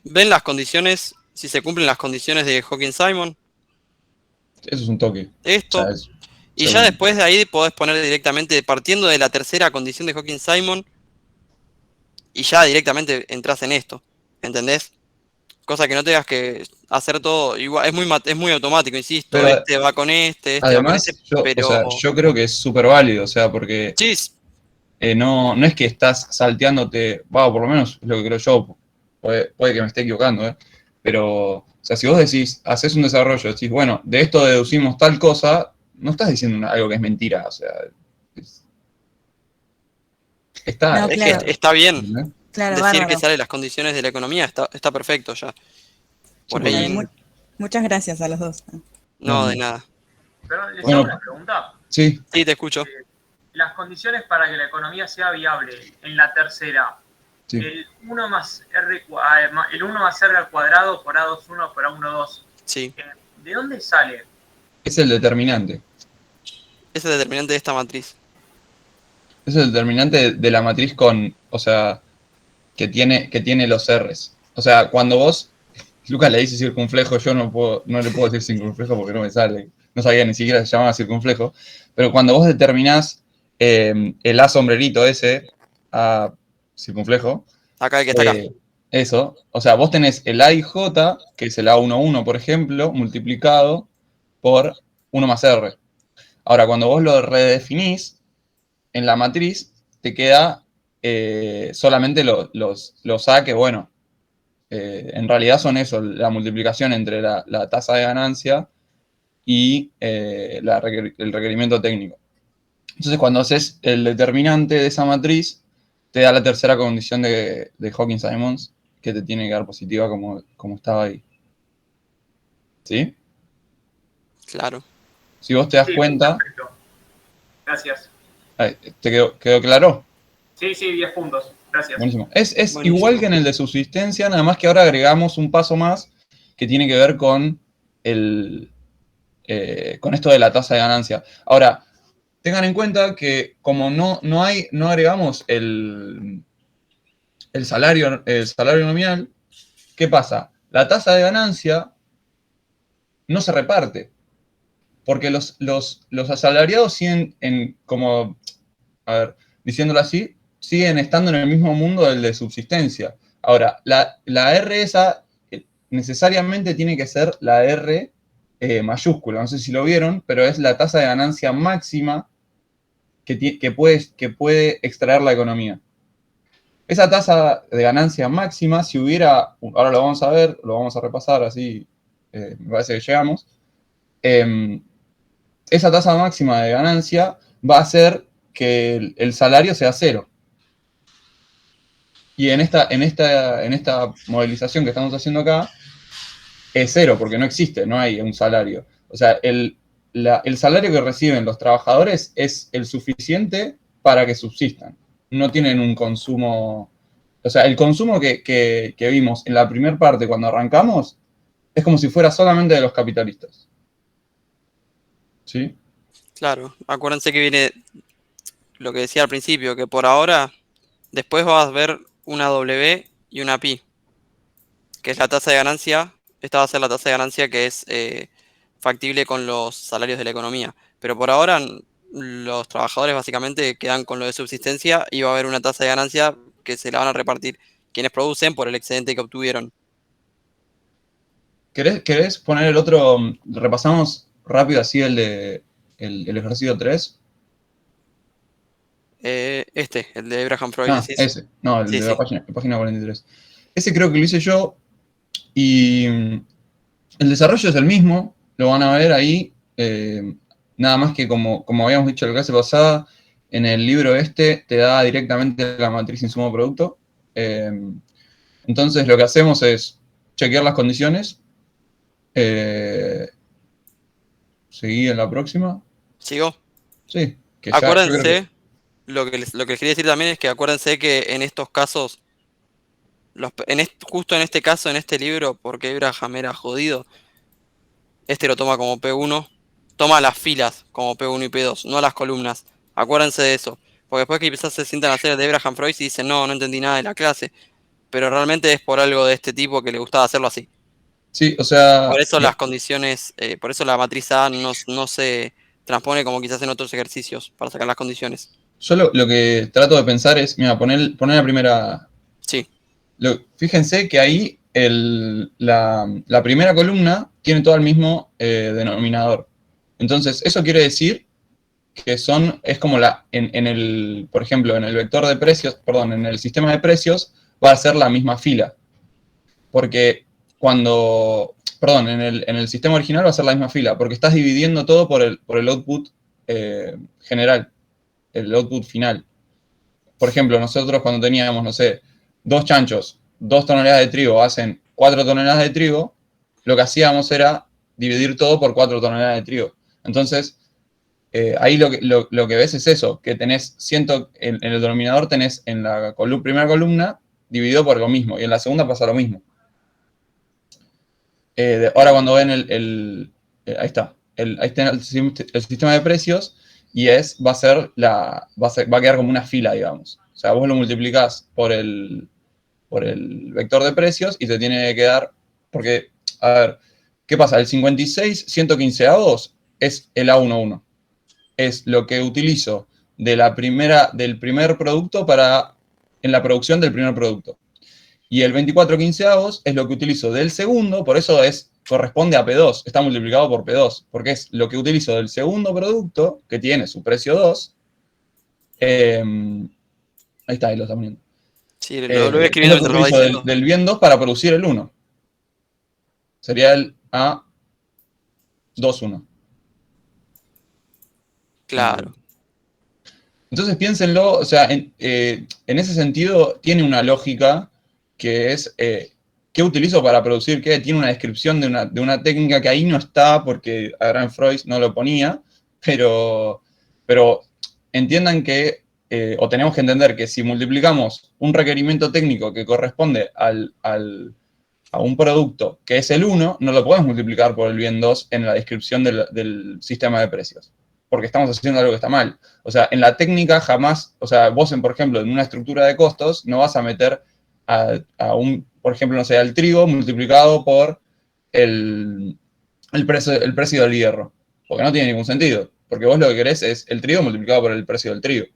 S1: Ven las condiciones, si se cumplen las condiciones de Hawking-Simon,
S2: Eso es un toque. O sea,
S1: esto,
S2: es
S1: y ya
S2: segundo.
S1: después de ahí podés poner directamente, partiendo de la tercera condición de Hawking-Simon, y ya directamente entras en esto, ¿entendés? Cosa que no tengas que hacer todo igual, es muy automático, insisto,
S2: Pero
S1: este va con este va con este,
S2: además, o
S1: pero
S2: sea, yo creo que es súper válido, o sea, porque
S1: sí,
S2: no es que estás salteándote, por lo menos es lo que creo yo, puede que me esté equivocando, pero, o sea, si vos decís, haces un desarrollo, decís, bueno, de esto deducimos tal cosa, no estás diciendo algo que es mentira, o sea, es- está,
S4: No,
S1: es que
S4: claro,
S1: está bien
S2: ¿entendés?
S4: claro,
S1: decir que
S4: bárbaro.
S1: sale las condiciones de la economía, está perfecto ya.
S2: Sí,
S1: Por
S2: porque,
S4: Dale,
S1: ahí,
S4: muchas gracias a los dos.
S1: no, de
S2: bueno,
S1: nada.
S8: Perdón, les hago
S2: bueno,
S8: una pregunta.
S2: sí,
S1: Sí, te escucho.
S8: Las condiciones para que la economía sea viable en la tercera,
S2: sí,
S8: el 1 más R al cuadrado por A21 por A12,
S1: Sí,
S8: ¿de dónde sale?
S2: es el determinante.
S1: ese es el determinante de esta matriz.
S2: Es el determinante de la matriz o sea, que tiene los R's. O sea, cuando vos, Lucas le dice circunflejo, yo no le puedo decir circunflejo porque no me sale. No sabía ni siquiera que se llamaba circunflejo. Pero cuando vos determinás el A sombrerito ese, A circunflejo,
S1: Acá el que está acá.
S2: eso, o sea, vos tenés el A y J, que es el A11, por ejemplo, multiplicado por 1 más R. Ahora, cuando vos lo redefinís, en la matriz te queda solamente los A que, bueno, en realidad son eso, la multiplicación entre la tasa de ganancia y el requerimiento técnico. Entonces, cuando haces el determinante de esa matriz, te da la tercera condición de Hawking-Simons, que te tiene que dar positiva como estaba ahí. ¿Sí?
S1: Claro.
S2: Si vos te das
S8: Sí,
S2: cuenta,
S8: perfecto. Gracias.
S2: ¿te quedó claro?
S8: Sí, 10 puntos. Gracias.
S2: Buenísimo. Es
S1: Buenísimo.
S2: igual que en el de subsistencia, nada más que ahora agregamos un paso más que tiene que ver con con esto de la tasa de ganancia. Ahora, tengan en cuenta que como no agregamos el salario nominal, ¿qué pasa? La tasa de ganancia no se reparte, porque los asalariados siguen como, a ver, diciéndolo así, siguen estando en el mismo mundo del de subsistencia. Ahora, la R esa necesariamente tiene que ser la R mayúscula, no sé si lo vieron, pero es la tasa de ganancia máxima que puede extraer la economía. Esa tasa de ganancia máxima, si hubiera, ahora lo vamos a ver, lo vamos a repasar, así me parece que llegamos, esa tasa máxima de ganancia va a hacer que el salario sea cero. Y en esta modelización que estamos haciendo acá, es cero, porque no existe, no hay un salario. O sea, el salario que reciben los trabajadores es el suficiente para que subsistan. No tienen un consumo. O sea, el consumo que vimos en la primera parte cuando arrancamos es como si fuera solamente de los capitalistas. ¿Sí?
S1: Claro. Acuérdense que viene lo que decía al principio, que por ahora Después vas a ver una W y una pi, que es la tasa de ganancia. Esta va a ser la tasa de ganancia que es factible con los salarios de la economía. Pero por ahora los trabajadores básicamente quedan con lo de subsistencia y va a haber una tasa de ganancia que se la van a repartir quienes producen por el excedente que obtuvieron.
S2: ¿Querés poner el otro? Repasamos rápido así el ejercicio 3.
S1: El de Abraham Freud.
S2: Ah,
S1: ¿Decís?
S2: ese. No, el
S1: Sí,
S2: de
S1: sí.
S2: la página 43. Ese creo que lo hice yo. Y el desarrollo es el mismo. Lo van a ver ahí. Nada más que como habíamos dicho en la clase pasada, en el libro te da directamente la matriz insumo-producto. Entonces lo que hacemos es chequear las condiciones. Seguí en la próxima.
S1: ¿Sigo?
S2: Sí, que ya yo creo que...
S1: Acuérdense, lo que les quería decir también es que acuérdense que en estos casos, justo en este caso, en este libro, porque Abraham era jodido, lo toma como P1, toma las filas como P1 y P2, no las columnas. Acuérdense de eso, porque después que quizás se sientan a hacer el de Abraham Freud y dicen, no entendí nada de la clase, pero realmente es por algo de este tipo que le gustaba hacerlo así.
S2: Sí, o sea...
S1: Por eso las condiciones, por eso la matriz A no se transpone como quizás en otros ejercicios, para sacar las condiciones.
S2: Yo lo que trato de pensar es, mira, poner la primera...
S1: Sí.
S2: Fíjense que ahí la primera columna tiene todo el mismo denominador. Entonces, eso quiere decir que es como por ejemplo, en el vector de precios, perdón, en el sistema de precios va a ser la misma fila. Porque en el sistema original va a ser la misma fila, porque estás dividiendo todo por el output general, el output final. Por ejemplo, nosotros cuando teníamos, no sé, 2 chanchos, 2 toneladas de trigo hacen 4 toneladas de trigo, lo que hacíamos era dividir todo por 4 toneladas de trigo. Entonces, ahí lo que ves es eso, que tenés en el denominador tenés en la primera columna dividido por lo mismo, y en la segunda pasa lo mismo. Ahora cuando ven ahí está el sistema de precios, y va a quedar como una fila, digamos. O sea, vos lo multiplicás por el vector de precios y te tiene que quedar, porque, a ver, ¿qué pasa? El 56 115avos es el A11. Es lo que utilizo del primer producto en la producción del primer producto. Y el 24 quinceavos es lo que utilizo del segundo, por eso corresponde a P2, está multiplicado por P2, porque es lo que utilizo del segundo producto, que tiene su precio 2. Ahí está, ahí lo está poniendo.
S1: Sí, lo voy escribiendo
S2: es lo que
S1: mientras lo va
S2: utilizo
S1: diciendo.
S2: del bien 2 para producir el 1. Sería el A21.
S1: Claro.
S2: Entonces piénsenlo, o sea, en ese sentido tiene una lógica que es qué utilizo para producir qué. Tiene una descripción de una técnica que ahí no está porque Abraham Freud no lo ponía, pero entiendan que, o tenemos que entender que si multiplicamos un requerimiento técnico que corresponde a un producto que es el 1, no lo podemos multiplicar por el bien 2 en la descripción del sistema de precios, porque estamos haciendo algo que está mal. O sea, en la técnica jamás, o sea, vos, por ejemplo, en una estructura de costos, no vas a meter por ejemplo, no sé, al trigo multiplicado por el precio del hierro, porque no tiene ningún sentido, porque vos lo que querés es el trigo multiplicado por el precio del trigo.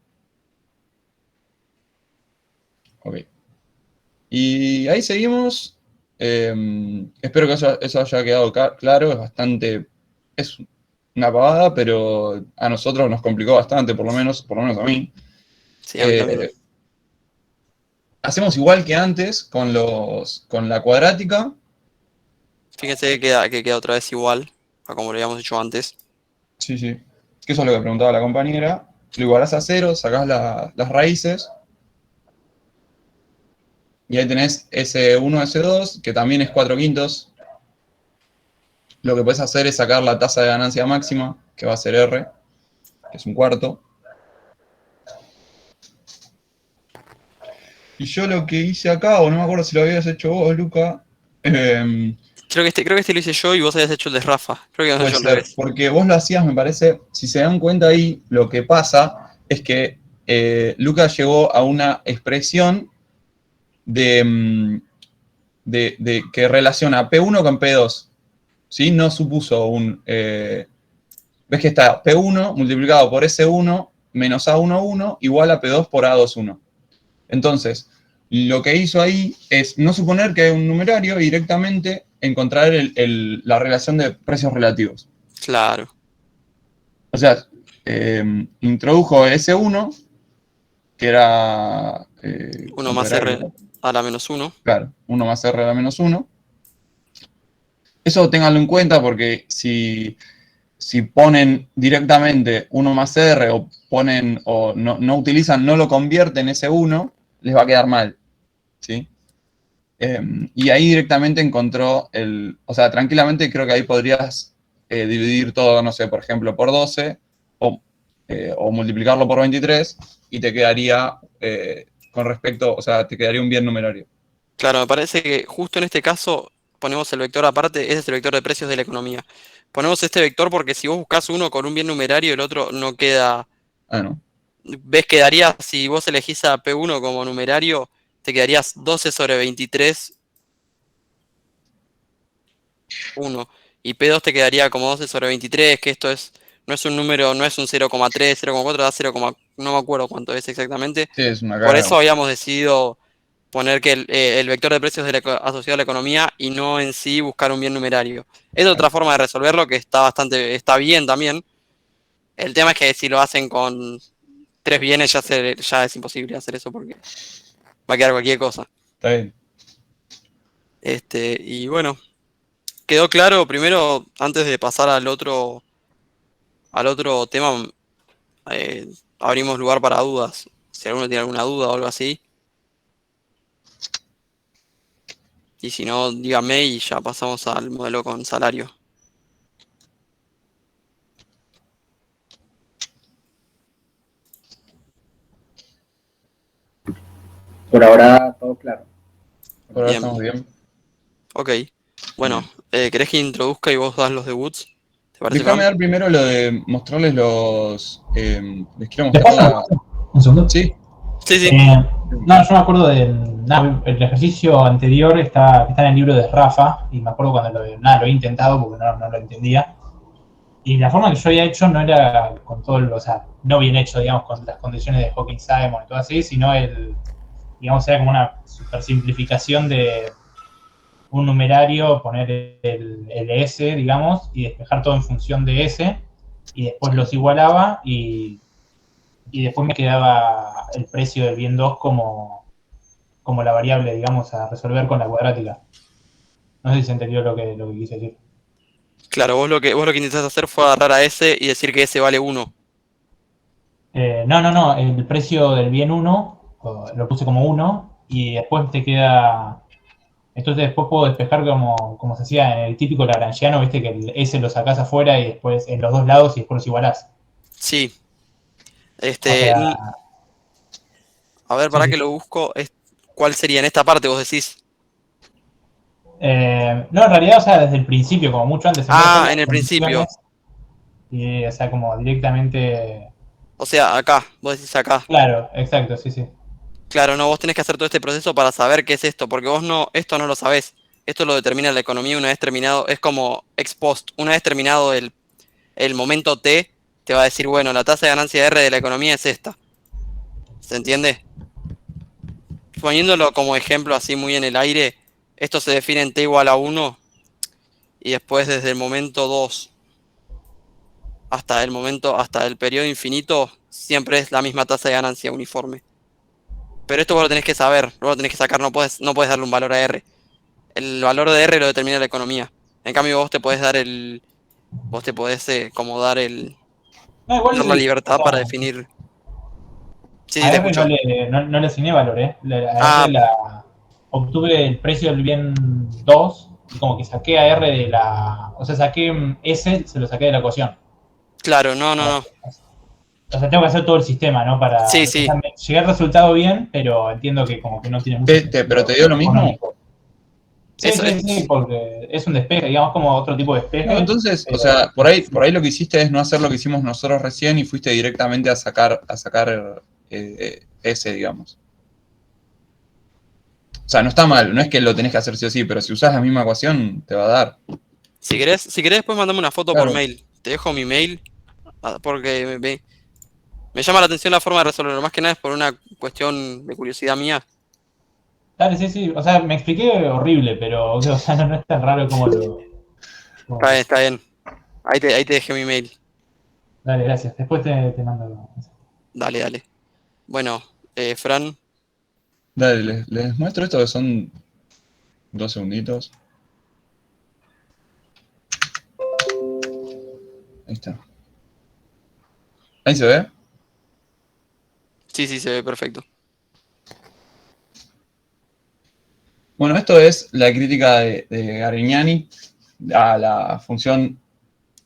S2: Ok. Y ahí seguimos. Espero que eso haya quedado claro. Es una pavada, pero a nosotros nos complicó bastante, por lo menos a mí.
S1: Sí, a mí también.
S2: Hacemos igual que antes con la cuadrática.
S1: Fíjense que queda otra vez igual a como lo habíamos hecho antes.
S2: Sí, sí. Que eso es lo que preguntaba la compañera. Lo igualás a 0, sacás las raíces. Y ahí tenés S1, S2, que también es 4/5. Lo que podés hacer es sacar la tasa de ganancia máxima, que va a ser R, que es 1/4. Y yo lo que hice acá, o no me acuerdo si lo habías hecho vos, Luca.
S1: Creo que este lo hice yo y vos habías hecho el de Rafa. Creo que
S2: Puede
S1: yo al
S2: ser,
S1: revés.
S2: porque vos lo hacías, me parece, si se dan cuenta ahí, lo que pasa es que Lucas llegó a una expresión que relaciona P1 con P2. ¿Sí? No supuso ves que está P1 multiplicado por S1 menos A11 igual a P2 por A21. Entonces, lo que hizo ahí es no suponer que hay un numerario y directamente encontrar la relación de precios relativos.
S1: Claro.
S2: O sea, introdujo S1, que era...
S1: 1 más R a la menos 1.
S2: Claro, 1 más R a la menos 1. Eso ténganlo en cuenta porque si ponen directamente 1 más R o no utilizan, no lo convierten ese 1, les va a quedar mal. ¿Sí? Y ahí directamente encontró o sea, tranquilamente creo que ahí podrías dividir todo, no sé, por ejemplo, por 12 o multiplicarlo por 23 y te quedaría con respecto, o sea, te quedaría un bien numerario.
S1: Claro, me parece que justo en este caso ponemos el vector aparte, ese es el vector de precios de la economía. Ponemos este vector porque si vos buscás uno con un bien numerario, el otro no queda...
S2: No.
S1: ¿Ves? Quedaría, si vos elegís a P1 como numerario, te quedarías 12 sobre 23, 1. Y P2 te quedaría como 12 sobre 23, que esto no es un número, no es un 0,3, 0,4, da 0, no me acuerdo cuánto es exactamente.
S2: Sí, es una
S1: Por
S2: carga.
S1: eso habíamos decidido poner que el vector de precios asociado a la economía y no en sí buscar un bien numerario. Es otra forma de resolverlo que está bien también. El tema es que si lo hacen con 3 bienes ya es imposible hacer eso porque va a quedar cualquier cosa.
S2: Está bien.
S1: Y bueno, quedó claro. Primero, antes de pasar al otro tema, abrimos lugar para dudas. Si alguno tiene alguna duda o algo así. Y si no, dígame y ya pasamos al modelo con salario.
S7: Por ahora todo claro.
S2: Por ahora
S1: Bien.
S2: estamos bien.
S1: Ok. Bueno, ¿querés que introduzca y vos das los de Woods? ¿Te parece,
S2: Déjame
S1: Fran?
S2: dar primero lo de mostrarles les quiero
S6: ¿Te
S2: mostrar
S6: pasa un segundo?
S2: Sí.
S1: Sí, sí.
S6: No, yo me acuerdo el ejercicio anterior que está en el libro de Rafa, y me acuerdo cuando lo he intentado porque no lo entendía. Y la forma que yo había hecho no era con o sea, no bien hecho, digamos, con las condiciones de Hawking-Simon y todo así, sino digamos, era como una super simplificación de un numerario, poner el S, digamos, y despejar todo en función de S, y después los igualaba, y después me quedaba el precio del bien 2 como la variable, digamos, a resolver con la cuadrática. No sé si se entendió lo que quise decir.
S1: Claro, vos lo que intentaste hacer fue agarrar a S y decir que S vale 1.
S6: No, el precio del bien 1 lo puse como 1 y después te queda... Entonces después puedo despejar como se hacía en el típico lagrangiano, viste que el S lo sacás afuera y después en los dos lados y después los igualás.
S1: Sí.
S6: O sea,
S1: A ver, para que lo busco. ¿Cuál sería en esta parte, vos decís?
S6: no, en realidad, o sea, desde el principio, como mucho antes.
S1: En el principio.
S6: Y, o sea, como directamente...
S1: O sea, acá, vos decís acá.
S6: Claro, exacto, sí.
S1: Claro, no, vos tenés que hacer todo este proceso para saber qué es esto, porque vos esto no lo sabés. Esto lo determina la economía una vez terminado, es como ex post. Una vez terminado el momento T, te va a decir, bueno, la tasa de ganancia R de la economía es esta. ¿Se entiende? Poniéndolo como ejemplo así muy en el aire, esto se define en T igual a 1 y después desde el momento 2 hasta el periodo infinito, siempre es la misma tasa de ganancia uniforme. Pero esto vos lo tenés que saber, vos lo tenés que sacar, no puedes darle un valor a R. El valor de R lo determina la economía. En cambio vos te podés dar como dar dar la libertad para definir. Sí,
S6: A
S1: te
S6: R
S1: escucho.
S6: no le asigné valor, A R obtuve el precio del bien 2 y como que saqué a R de la... O sea, saqué S, se lo saqué de la ecuación.
S1: Claro, no.
S6: O sea, tengo que hacer todo el sistema, ¿no? Para...
S1: Sí.
S6: O sea, llegué al resultado bien, pero entiendo que como que no tiene mucho sentido.
S2: ¿Pero te dio lo mismo?
S6: Económico. Sí, porque es un despeje, digamos, como otro tipo de despeje.
S2: No, entonces, o sea, por ahí lo que hiciste es no hacer lo que hicimos nosotros recién y fuiste directamente a sacar S, digamos. O sea, no está mal, no es que lo tenés que hacer sí o sí, pero si usás la misma ecuación, te va a dar.
S1: Si querés después mandame una foto por
S2: Claro.
S1: mail. Te dejo mi mail porque me llama la atención la forma de resolverlo. Más que nada es por una cuestión de curiosidad mía.
S6: Dale, sí, sí. O sea, me expliqué horrible, pero o sea, no es tan raro como lo.
S1: Está bien. Ahí te dejé mi mail.
S6: Dale, gracias. Después te mando.
S1: Dale. Bueno, Fran,
S2: Dale, les muestro esto que son 2 segunditos. Ahí está. ¿Ahí se ve?
S1: sí, se ve perfecto.
S2: Bueno, esto es la crítica de Garignani a la función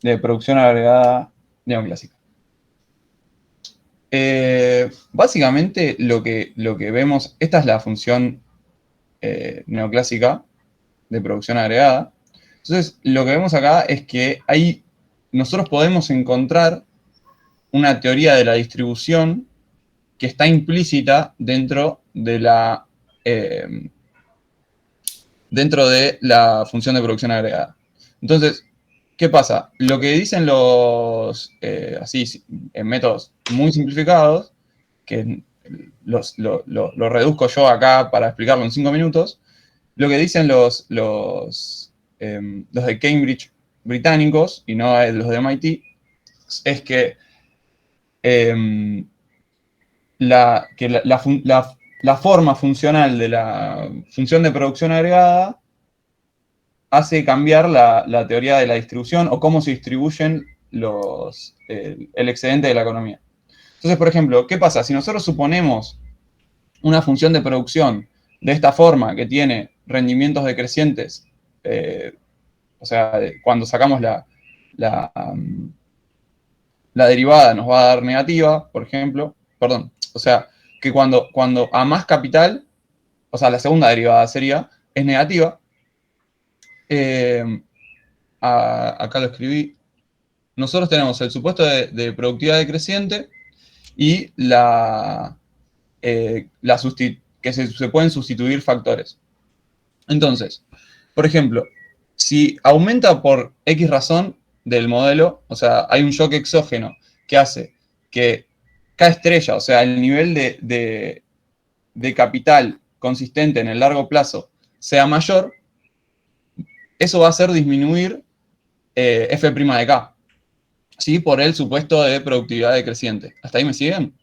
S2: de producción agregada neoclásica. Básicamente lo que vemos, esta es la función neoclásica de producción agregada. Entonces, lo que vemos acá es que nosotros podemos encontrar una teoría de la distribución que está implícita dentro de la función de producción agregada. Entonces, ¿qué pasa? Lo que dicen así, en métodos muy simplificados, que lo reduzco yo acá para explicarlo en 5 minutos, lo que dicen los de Cambridge británicos, y no los de MIT, es que la forma funcional de la función de producción agregada hace cambiar la teoría de la distribución o cómo se distribuyen el excedente de la economía. Entonces, por ejemplo, ¿qué pasa? Si nosotros suponemos una función de producción de esta forma que tiene rendimientos decrecientes, o sea, cuando sacamos la derivada nos va a dar negativa, por ejemplo, perdón, o sea, que cuando a más capital, o sea, la segunda derivada es negativa. Acá lo escribí. Nosotros tenemos el supuesto de productividad decreciente y que se pueden sustituir factores. Entonces, por ejemplo, si aumenta por X razón del modelo, o sea, hay un shock exógeno que hace que K estrella, o sea, el nivel de capital consistente en el largo plazo sea mayor, eso va a hacer disminuir F' de K, ¿sí? Por el supuesto de productividad decreciente. ¿Hasta ahí me siguen?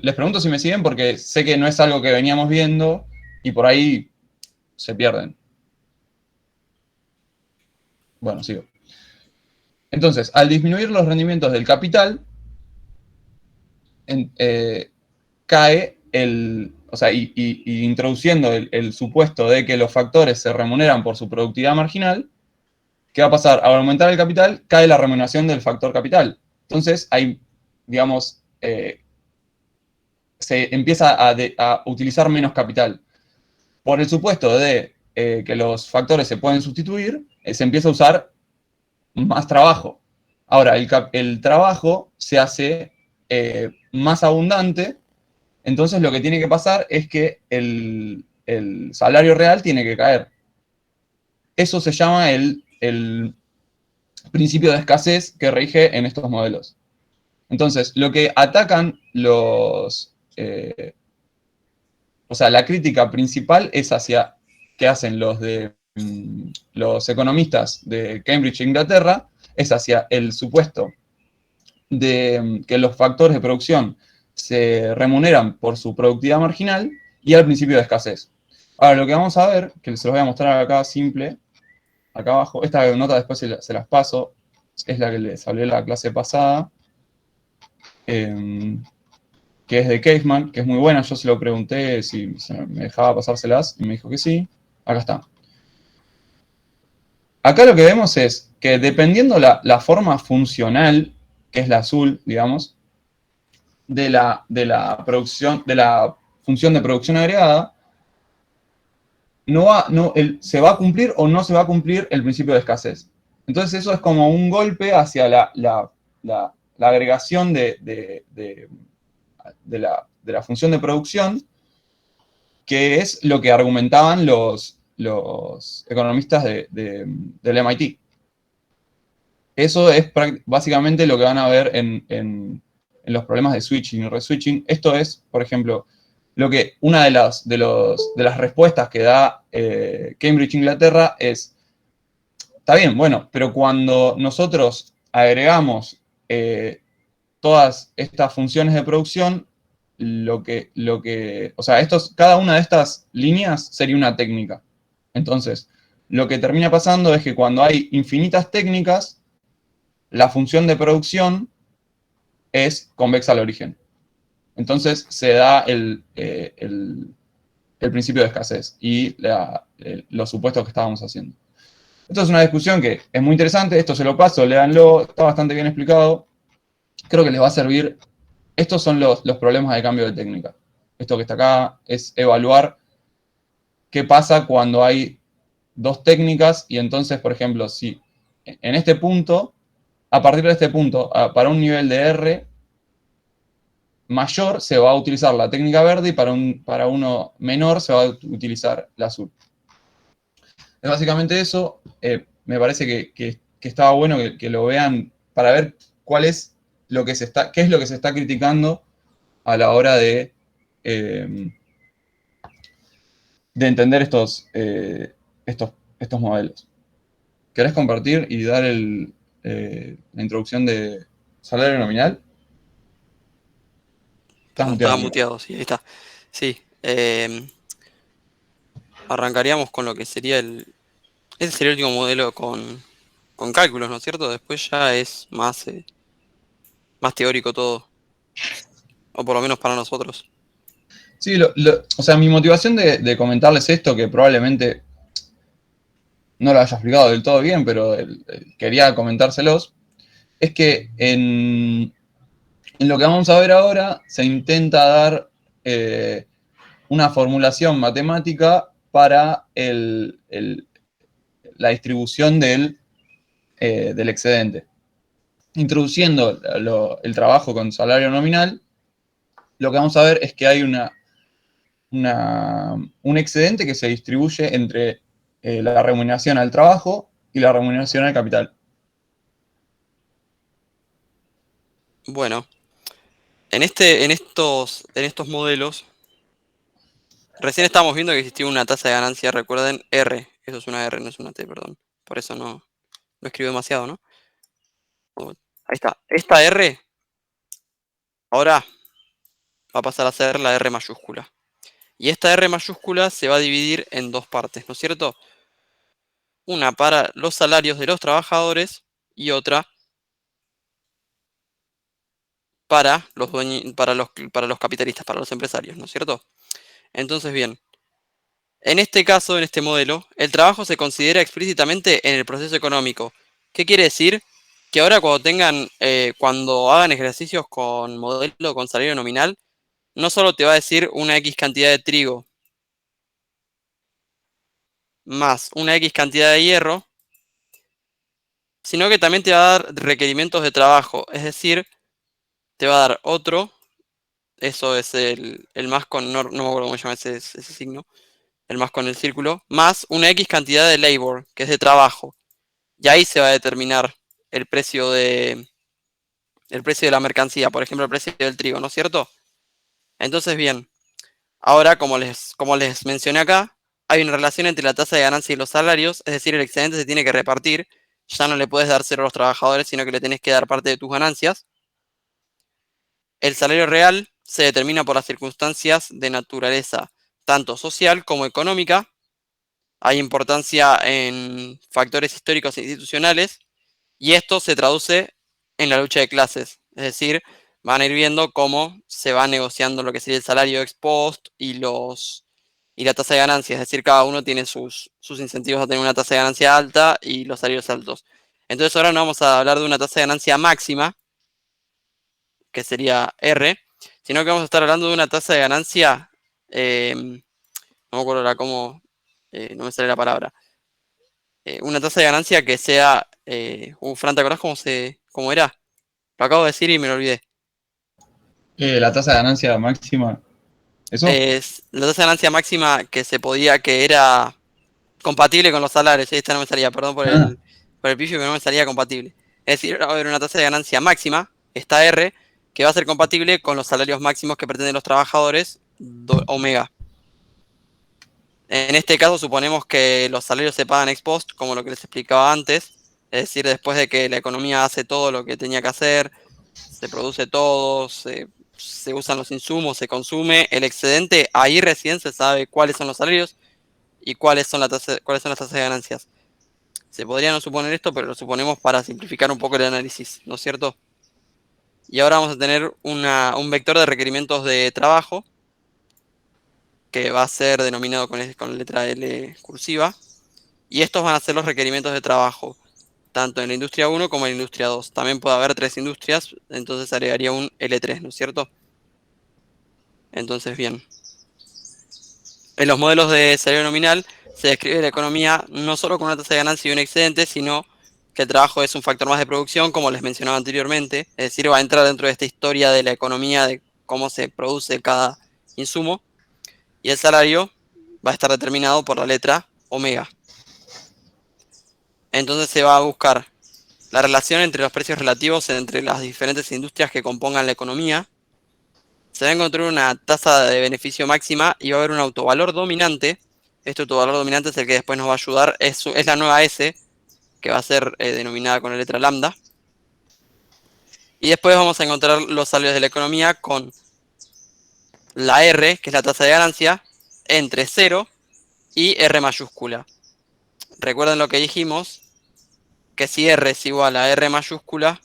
S2: Les pregunto si me siguen porque sé que no es algo que veníamos viendo y por ahí se pierden. Bueno, sigo. Entonces, al disminuir los rendimientos del capital, cae o sea, y introduciendo el supuesto de que los factores se remuneran por su productividad marginal, ¿qué va a pasar? Al aumentar el capital, cae la remuneración del factor capital. Entonces, hay, digamos, se empieza a utilizar menos capital. Por el supuesto de que los factores se pueden sustituir, se empieza a usar más trabajo. Ahora, el trabajo se hace más abundante, entonces lo que tiene que pasar es que el salario real tiene que caer. Eso se llama el principio de escasez que rige en estos modelos. Entonces, lo que atacan o sea, la crítica principal es que hacen los economistas de Cambridge, Inglaterra, es hacia el supuesto de que los factores de producción se remuneran por su productividad marginal y al principio de escasez. Ahora, lo que vamos a ver, que se los voy a mostrar acá simple, acá abajo, esta nota después se las paso, es la que les hablé la clase pasada, que es de Kaufman, que es muy buena. Yo se lo pregunté si me dejaba pasárselas y me dijo que sí. Acá está. Acá lo que vemos es que dependiendo la forma funcional, que es la azul, digamos, de la función de producción agregada, se va a cumplir o no se va a cumplir el principio de escasez. Entonces eso es como un golpe hacia la agregación de la función de producción, que es lo que argumentaban los economistas del MIT. Eso es básicamente lo que van a ver en los problemas de switching y reswitching. Esto es, por ejemplo, una de las respuestas que da Cambridge, Inglaterra, es, está bien, bueno, pero cuando nosotros agregamos todas estas funciones de producción, o sea, cada una de estas líneas sería una técnica. Entonces, lo que termina pasando es que cuando hay infinitas técnicas, la función de producción es convexa al origen. Entonces se da el principio de escasez y los supuestos que estábamos haciendo. Esto es una discusión que es muy interesante, esto se lo paso, léanlo, está bastante bien explicado. Creo que les va a servir. Estos son los problemas de cambio de técnica. Esto que está acá es evaluar qué pasa cuando hay dos técnicas y entonces, por ejemplo, si en este punto, a partir de este punto, para un nivel de R mayor se va a utilizar la técnica verde y para uno menor se va a utilizar la azul. Es básicamente eso. Me parece que estaba bueno que lo vean para ver qué es lo que se está criticando a la hora de entender estos modelos. ¿Querés compartir y dar la introducción de salario nominal?
S1: Estaba muteado, sí, ahí está. Sí. Arrancaríamos con lo que sería ese sería el último modelo con cálculos, ¿no es cierto? Después ya es más teórico todo. O por lo menos para nosotros.
S2: Sí, o sea, mi motivación de comentarles esto, que probablemente no lo haya explicado del todo bien, pero quería comentárselos, es que en lo que vamos a ver ahora se intenta dar una formulación matemática para la distribución del excedente. Introduciendo el trabajo con salario nominal, lo que vamos a ver es que hay un excedente que se distribuye entre la remuneración al trabajo y la remuneración al capital.
S1: Bueno, en estos modelos, recién estábamos viendo que existía una tasa de ganancia, recuerden, R. Eso es una R, no es una T, perdón. Por eso no escribo demasiado, ¿no? Ahí está. Esta R ahora va a pasar a ser la R mayúscula. Y esta R mayúscula se va a dividir en dos partes, ¿no es cierto? Una para los salarios de los trabajadores y otra para los para los capitalistas, para los empresarios, ¿no es cierto? Entonces, bien, en este caso, en este modelo, el trabajo se considera explícitamente en el proceso económico. ¿Qué quiere decir? Que ahora cuando hagan ejercicios con modelo con salario nominal, no solo te va a decir una X cantidad de trigo más una X cantidad de hierro, sino que también te va a dar requerimientos de trabajo, es decir, te va a dar otro, eso es el más con, no me acuerdo cómo se llama ese signo, el más con el círculo, más una X cantidad de labor, que es de trabajo. Y ahí se va a determinar el precio de la mercancía, por ejemplo, el precio del trigo, ¿no es cierto? Entonces, bien, ahora, como les mencioné acá, hay una relación entre la tasa de ganancia y los salarios, es decir, el excedente se tiene que repartir, ya no le puedes dar cero a los trabajadores, sino que le tenés que dar parte de tus ganancias. El salario real se determina por las circunstancias de naturaleza, tanto social como económica. Hay importancia en factores históricos e institucionales, y esto se traduce en la lucha de clases. Es decir, van a ir viendo cómo se va negociando lo que sería el salario ex post y la tasa de ganancia. Es decir, cada uno tiene sus incentivos a tener una tasa de ganancia alta y los salarios altos. Entonces ahora no vamos a hablar de una tasa de ganancia máxima, que sería R, sino que vamos a estar hablando de una tasa de ganancia, no me acuerdo ahora cómo, no me sale la palabra, una tasa de ganancia que sea, Fran, ¿te acordás cómo era? Lo acabo de decir y me lo olvidé.
S2: La tasa de ganancia máxima. ¿Eso?
S1: Es la tasa de ganancia máxima que se podía, que era compatible con los salarios. Esta no me salía, perdón por el pifio, que no me salía compatible. Es decir, va a haber una tasa de ganancia máxima, esta R, que va a ser compatible con los salarios máximos que pretenden los trabajadores, omega. En este caso suponemos que los salarios se pagan ex post, como lo que les explicaba antes, es decir, después de que la economía hace todo lo que tenía que hacer, se produce todo, se usan los insumos, se consume el excedente, ahí recién se sabe cuáles son los salarios y cuáles son las tasas de ganancias. Se podría no suponer esto, pero lo suponemos para simplificar un poco el análisis, ¿no es cierto? Y ahora vamos a tener un vector de requerimientos de trabajo, que va a ser denominado con letra L cursiva, y estos van a ser los requerimientos de trabajo, tanto en la industria 1 como en la industria 2. También puede haber 3 industrias, entonces agregaría un L3, ¿no es cierto? Entonces, bien. En los modelos de salario nominal se describe la economía no solo con una tasa de ganancia y un excedente, sino que el trabajo es un factor más de producción, como les mencionaba anteriormente, es decir, va a entrar dentro de esta historia de la economía, de cómo se produce cada insumo, y el salario va a estar determinado por la letra omega. Entonces se va a buscar la relación entre los precios relativos entre las diferentes industrias que compongan la economía. Se va a encontrar una tasa de beneficio máxima y va a haber un autovalor dominante. Este autovalor dominante es el que después nos va a ayudar, es la nueva S, que va a ser denominada con la letra lambda. Y después vamos a encontrar los salarios de la economía con la R, que es la tasa de ganancia, entre 0 y R mayúscula. Recuerden lo que dijimos, que si R es igual a R mayúscula,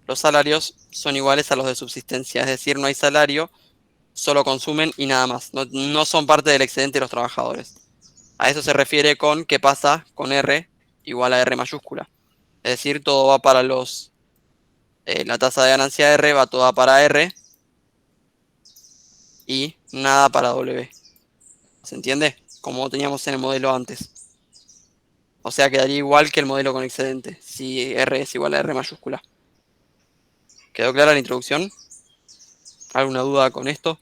S1: los salarios son iguales a los de subsistencia, es decir, no hay salario, solo consumen y nada más, no son parte del excedente de los trabajadores. A eso se refiere con qué pasa con R igual a R mayúscula. Es decir, todo va para la tasa de ganancia R va toda para R y nada para W. ¿Se entiende? Como teníamos en el modelo antes. O sea, quedaría igual que el modelo con excedente, si R es igual a R mayúscula. ¿Quedó clara la introducción? ¿Alguna duda con esto?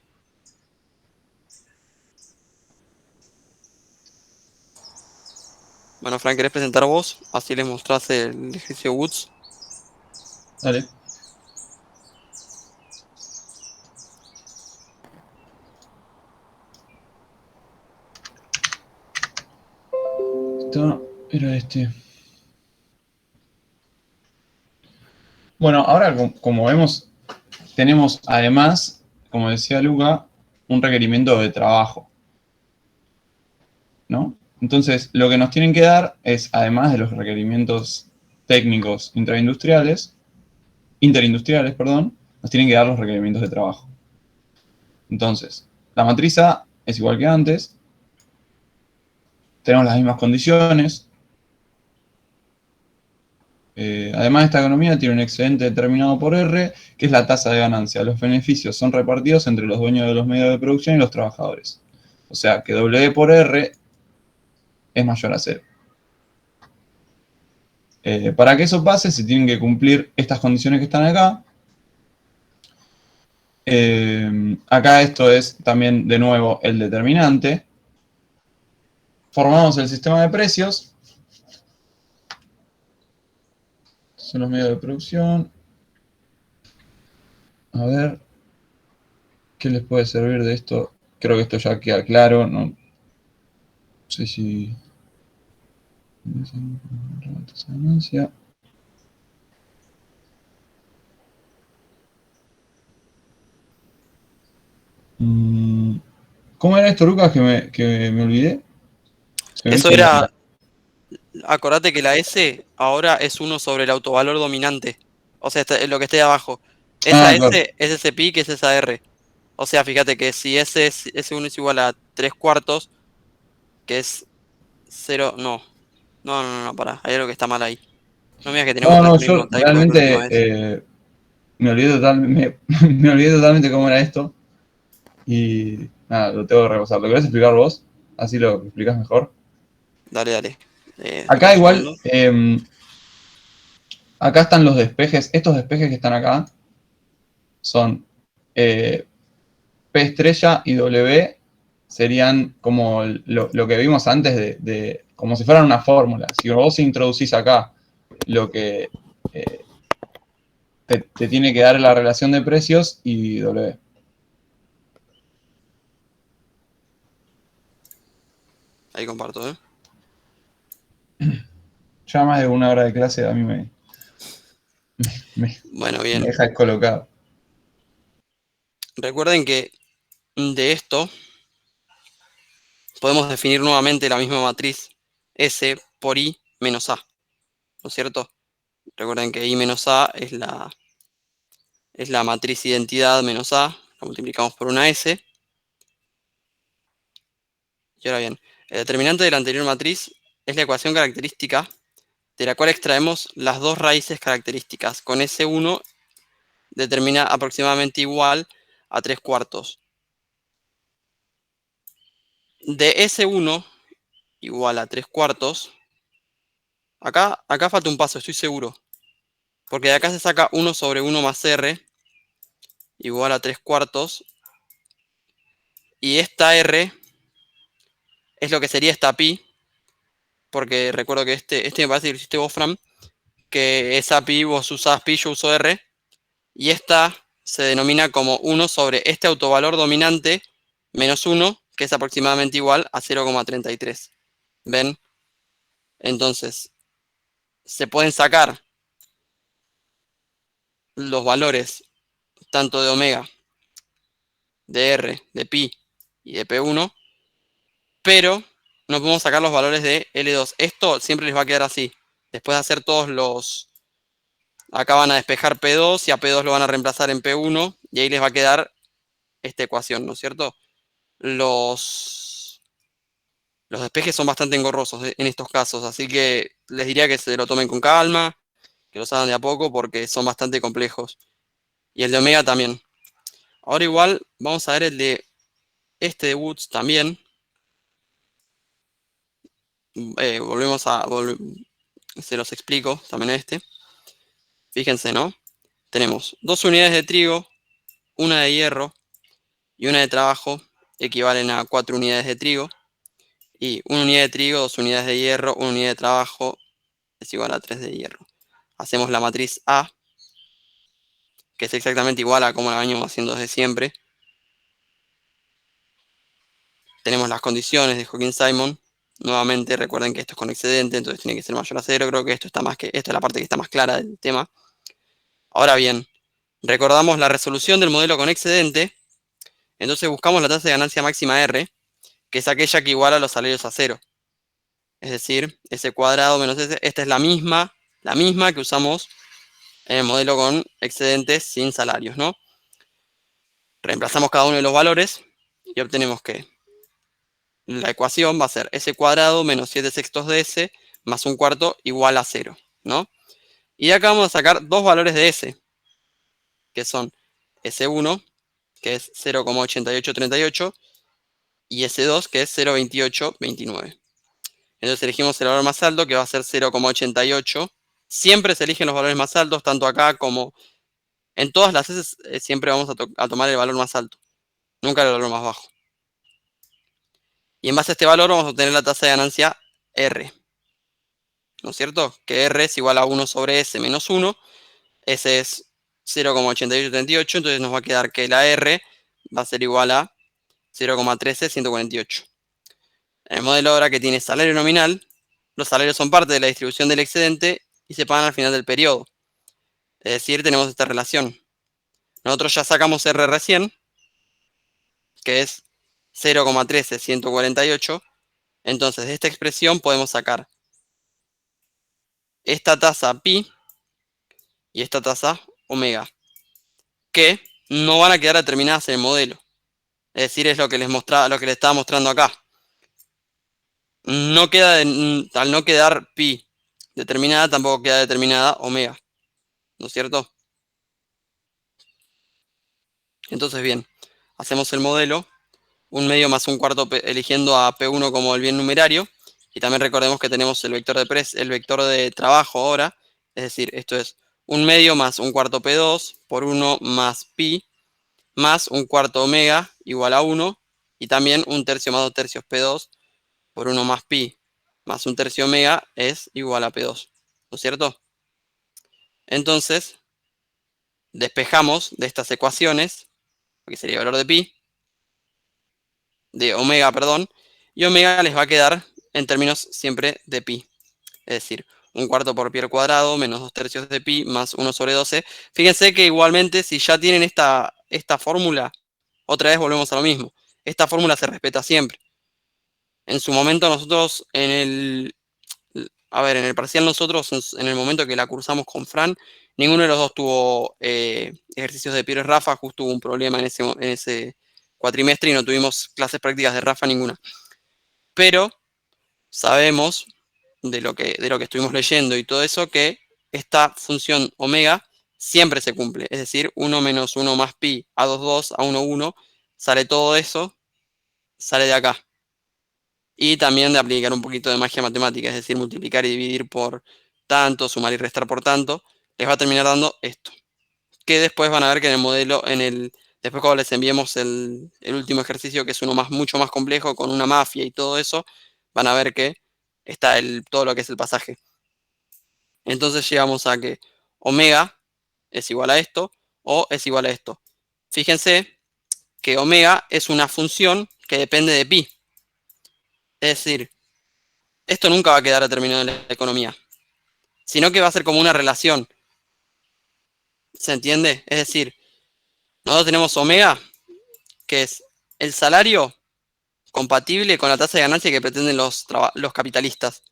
S1: Bueno, Frank, ¿querés presentar vos? Así les mostrás el ejercicio Woods.
S2: Dale. Esto era este. Bueno, ahora como vemos, tenemos además, como decía Luca, un requerimiento de trabajo, ¿no? Entonces, lo que nos tienen que dar es, además de los requerimientos técnicos interindustriales, nos tienen que dar los requerimientos de trabajo. Entonces, la matriz A es igual que antes, tenemos las mismas condiciones. Además, esta economía tiene un excedente determinado por R, que es la tasa de ganancia. Los beneficios son repartidos entre los dueños de los medios de producción y los trabajadores. O sea, que W por R es mayor a 0. Para que eso pase, se tienen que cumplir estas condiciones que están acá. Acá esto es también, de nuevo, el determinante. Formamos el sistema de precios. Son los medios de producción. A ver, ¿qué les puede servir de esto? Creo que esto ya queda claro. No sé si... ganancia. ¿Cómo era esto, Lucas, que me olvidé?
S1: Eso era... Acordate que la S ahora es 1 sobre el autovalor dominante. O sea, lo que esté abajo. Esa S
S2: claro.
S1: es ese pi que es esa R. O sea, fíjate que si S1 es igual a 3/4, que es 0... No, pará. Hay algo que está mal ahí. No me digas que tenemos que
S2: yo realmente me olvidé totalmente cómo era esto. Y nada, lo tengo que repasar. ¿Lo querés explicar vos? Así lo explicás mejor.
S1: Dale.
S2: Acá igual, Acá están los despejes. Estos despejes que están acá son P estrella y W serían como lo que vimos antes como si fueran una fórmula. Si vos introducís acá lo que te tiene que dar la relación de precios y W.
S1: Ahí comparto, ¿eh?
S2: Ya más de una hora de clase a mí
S1: Bueno,
S2: me
S1: bien.
S2: deja descolocado.
S1: Recuerden que de esto podemos definir nuevamente la misma matriz S por I menos A, ¿no es cierto? Recuerden que I menos A es la matriz identidad menos A, la multiplicamos por una S. Y ahora bien, el determinante de la anterior matriz es la ecuación característica de la cual extraemos las dos raíces características. Con S1 determina aproximadamente igual a 3/4. De S1 igual a 3/4, acá falta un paso, estoy seguro. Porque de acá se saca 1 sobre 1 más R igual a 3/4. Y esta R es lo que sería esta pi. Porque recuerdo que este me parece que lo hiciste vos, Fran. Que esa pi, vos usás pi, yo uso R. Y esta se denomina como 1 sobre este autovalor dominante menos 1, que es aproximadamente igual a 0,33. ¿Ven? Entonces, se pueden sacar los valores tanto de omega, de R, de pi y de P1, pero no podemos sacar los valores de L2. Esto siempre les va a quedar así. Después de hacer todos los... Acá van a despejar P2 y a P2 lo van a reemplazar en P1 y ahí les va a quedar esta ecuación, ¿no es cierto? Los despejes son bastante engorrosos en estos casos, así que les diría que se lo tomen con calma, que los hagan de a poco porque son bastante complejos. Y el de omega también. Ahora igual vamos a ver el de este de Woods también. Se los explico también este. Fíjense, ¿no? Tenemos 2 unidades de trigo, una de hierro y una de trabajo, equivalen a 4 unidades de trigo. Y 1 unidad de trigo, 2 unidades de hierro, 1 unidad de trabajo es igual a 3 de hierro. Hacemos la matriz A, que es exactamente igual a como la venimos haciendo desde siempre. Tenemos las condiciones de Hawking-Simon. Nuevamente recuerden que esto es con excedente, entonces tiene que ser mayor a 0. Creo que esto es la parte que está más clara del tema. Ahora bien, recordamos la resolución del modelo con excedente. Entonces buscamos la tasa de ganancia máxima R, que es aquella que iguala los salarios a 0. Es decir, S cuadrado menos S. Esta es la misma que usamos en el modelo con excedentes sin salarios, ¿no? Reemplazamos cada uno de los valores y obtenemos que la ecuación va a ser S cuadrado menos 7 sextos de S más 1/4 igual a 0, ¿no? Y de acá vamos a sacar dos valores de S, que son S1, que es 0,8838, y S2, que es 0,2829. Entonces elegimos el valor más alto, que va a ser 0,88. Siempre se eligen los valores más altos, tanto acá como en todas las S, siempre vamos a tomar el valor más alto, nunca el valor más bajo. Y en base a este valor vamos a obtener la tasa de ganancia R, ¿no es cierto? Que R es igual a 1 sobre S menos 1. S es 0,8838, entonces nos va a quedar que la R va a ser igual a 0,13148. En el modelo ahora que tiene salario nominal, los salarios son parte de la distribución del excedente y se pagan al final del periodo. Es decir, tenemos esta relación. Nosotros ya sacamos R recién, que es 0,13148. Entonces de esta expresión podemos sacar esta tasa pi y esta tasa omega, que no van a quedar determinadas en el modelo. Es decir, es lo que les estaba mostrando acá. No queda, al no quedar pi determinada, tampoco queda determinada omega, ¿no es cierto? Entonces, bien, hacemos el modelo, 1/2 más 1/4 eligiendo a P1 como el bien numerario, y también recordemos que tenemos el vector de trabajo ahora, Es decir, esto es 1/2 más 1/4 P2 por 1 más pi más 1/4 omega igual a 1 y también 1/3 más 2/3 P2 por 1 más pi más 1/3 omega es igual a P2, ¿no es cierto? Entonces, despejamos de estas ecuaciones, que sería el valor de pi, de omega, perdón, y omega les va a quedar en términos siempre de pi. Es decir, 1/4 por pi al cuadrado menos 2/3 de pi más 1 sobre 12. Fíjense que igualmente si ya tienen esta fórmula, otra vez volvemos a lo mismo. Esta fórmula se respeta siempre. En su momento nosotros en el parcial nosotros, en el momento que la cursamos con Fran, ninguno de los dos tuvo ejercicios de Piero y Rafa, justo hubo un problema en ese cuatrimestre y no tuvimos clases prácticas de Rafa ninguna. Pero sabemos de lo que estuvimos leyendo y todo eso, que esta función omega siempre se cumple. Es decir, 1 menos 1 más pi a 2 a 1 sale todo eso, sale de acá. Y también de aplicar un poquito de magia matemática, es decir, multiplicar y dividir por tanto, sumar y restar por tanto, les va a terminar dando esto. Que después van a ver que en el modelo, después cuando les enviemos el último ejercicio, que es uno mucho más complejo, con una mafia y todo eso, van a ver que está todo lo que es el pasaje. Entonces llegamos a que omega es igual a esto o es igual a esto. Fíjense que omega es una función que depende de pi. Es decir, esto nunca va a quedar determinado en la economía, sino que va a ser como una relación. ¿Se entiende? Es decir, nosotros tenemos omega, que es el salario compatible con la tasa de ganancia que pretenden los capitalistas.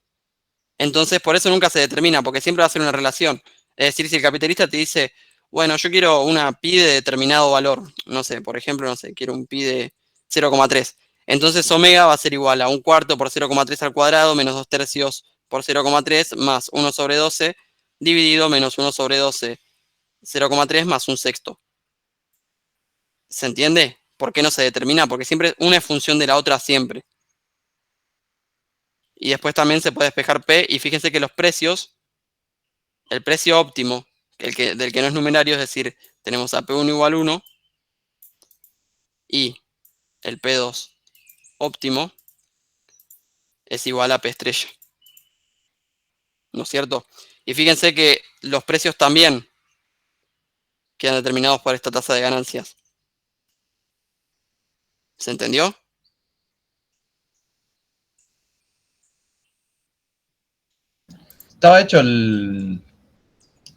S1: Entonces, por eso nunca se determina, porque siempre va a ser una relación. Es decir, si el capitalista te dice, bueno, yo quiero una pi de determinado valor, no sé, por ejemplo, no sé, quiero un pi de 0,3. Entonces, omega va a ser igual a 1/4 por 0,3 al cuadrado menos 2/3 por 0,3 más 1 sobre 12 dividido menos 1 sobre 12, 0,3 más 1/6. ¿Se entiende? ¿Por qué no se determina? Porque siempre una es función de la otra siempre. Y después también se puede despejar P y fíjense que los precios, el precio óptimo, del que no es numerario, es decir, tenemos a P1 igual 1 y el P2 óptimo es igual a P estrella. ¿No es cierto? Y fíjense que los precios también quedan determinados por esta tasa de ganancias. ¿Se entendió?
S2: ¿Estaba hecho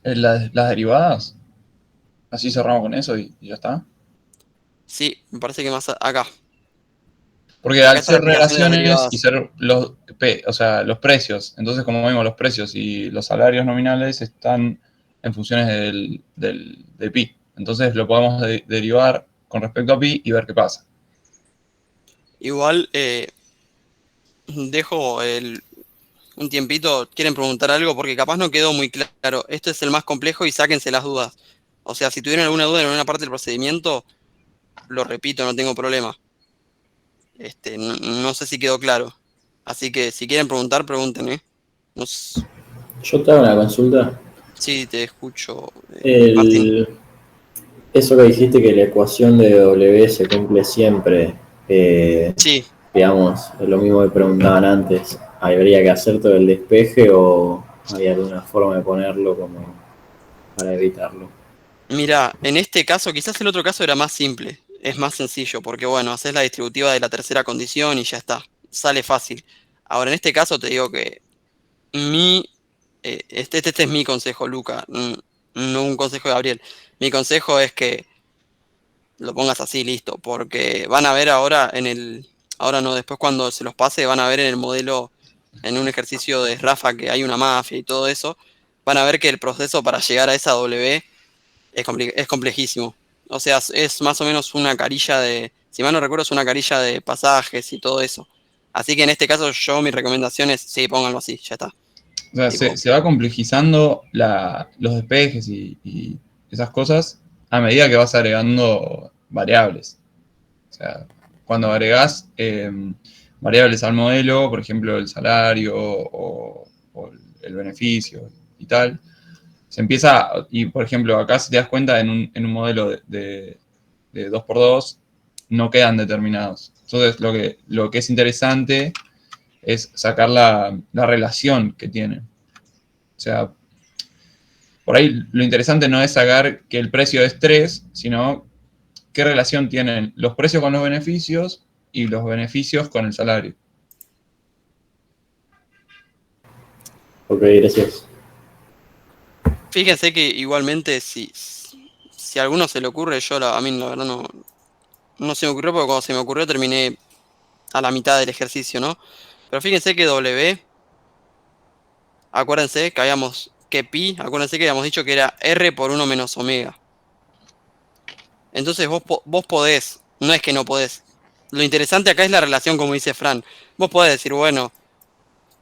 S2: las derivadas? Así cerramos con eso y ya está.
S1: Sí, me parece que más acá.
S2: Porque
S1: Acá
S2: al
S1: está la
S2: ser
S1: explicación de las
S2: relaciones
S1: derivadas.
S2: y ser los precios, entonces como vemos los precios y los salarios nominales están en funciones de pi. Entonces lo podemos derivar con respecto a pi y ver qué pasa.
S1: Igual dejo un tiempito. ¿Quieren preguntar algo? Porque capaz no quedó muy claro. Este es el más complejo y sáquense las dudas. O sea, si tuvieron alguna duda en alguna parte del procedimiento, lo repito, no tengo problema. No sé si quedó claro. Así que si quieren preguntar, pregunten, ¿eh?
S7: Yo te hago una consulta.
S1: Sí, te escucho, Martín.
S7: Eso que dijiste que la ecuación de W se cumple siempre,
S1: Sí,
S7: digamos, es lo mismo que preguntaban antes. ¿Habría que hacer todo el despeje o hay alguna forma de ponerlo como para evitarlo?
S1: mira, en este caso, quizás el otro caso era más simple. Es más sencillo, porque bueno, haces la distributiva de la tercera condición y ya está. Sale fácil. Ahora, en este caso te digo que este es mi consejo, Luca, no un consejo de Gabriel. Mi consejo es que lo pongas así, listo, porque van a ver ahora ahora no, después cuando se los pase, van a ver en el modelo, en un ejercicio de Rafa que hay una mafia y todo eso, van a ver que el proceso para llegar a esa W es complejísimo. O sea, es más o menos una carilla si mal no recuerdo, es una carilla de pasajes y todo eso. Así que en este caso mi recomendación es, sí, pónganlo así, ya está.
S2: O sea,
S1: Tipo,
S2: se va complejizando los despejes y esas cosas a medida que vas agregando variables. O sea, cuando agregás variables al modelo, por ejemplo, el salario o el beneficio y tal, se empieza, y por ejemplo, acá si te das cuenta, en un modelo de 2x2 no quedan determinados. Entonces, lo que es interesante es sacar la relación que tienen. O sea, por ahí lo interesante no es sacar que el precio es 3, sino qué relación tienen los precios con los beneficios y los beneficios con el salario.
S7: Ok, gracias.
S1: Fíjense que igualmente si a alguno se le ocurre, a mí la verdad no se me ocurrió porque cuando se me ocurrió terminé a la mitad del ejercicio, ¿no? Pero fíjense que W, acuérdense que pi, acuérdense que habíamos dicho que era R por 1 menos omega. Entonces vos podés, no es que no podés. Lo interesante acá es la relación, como dice Fran. Vos podés decir, bueno,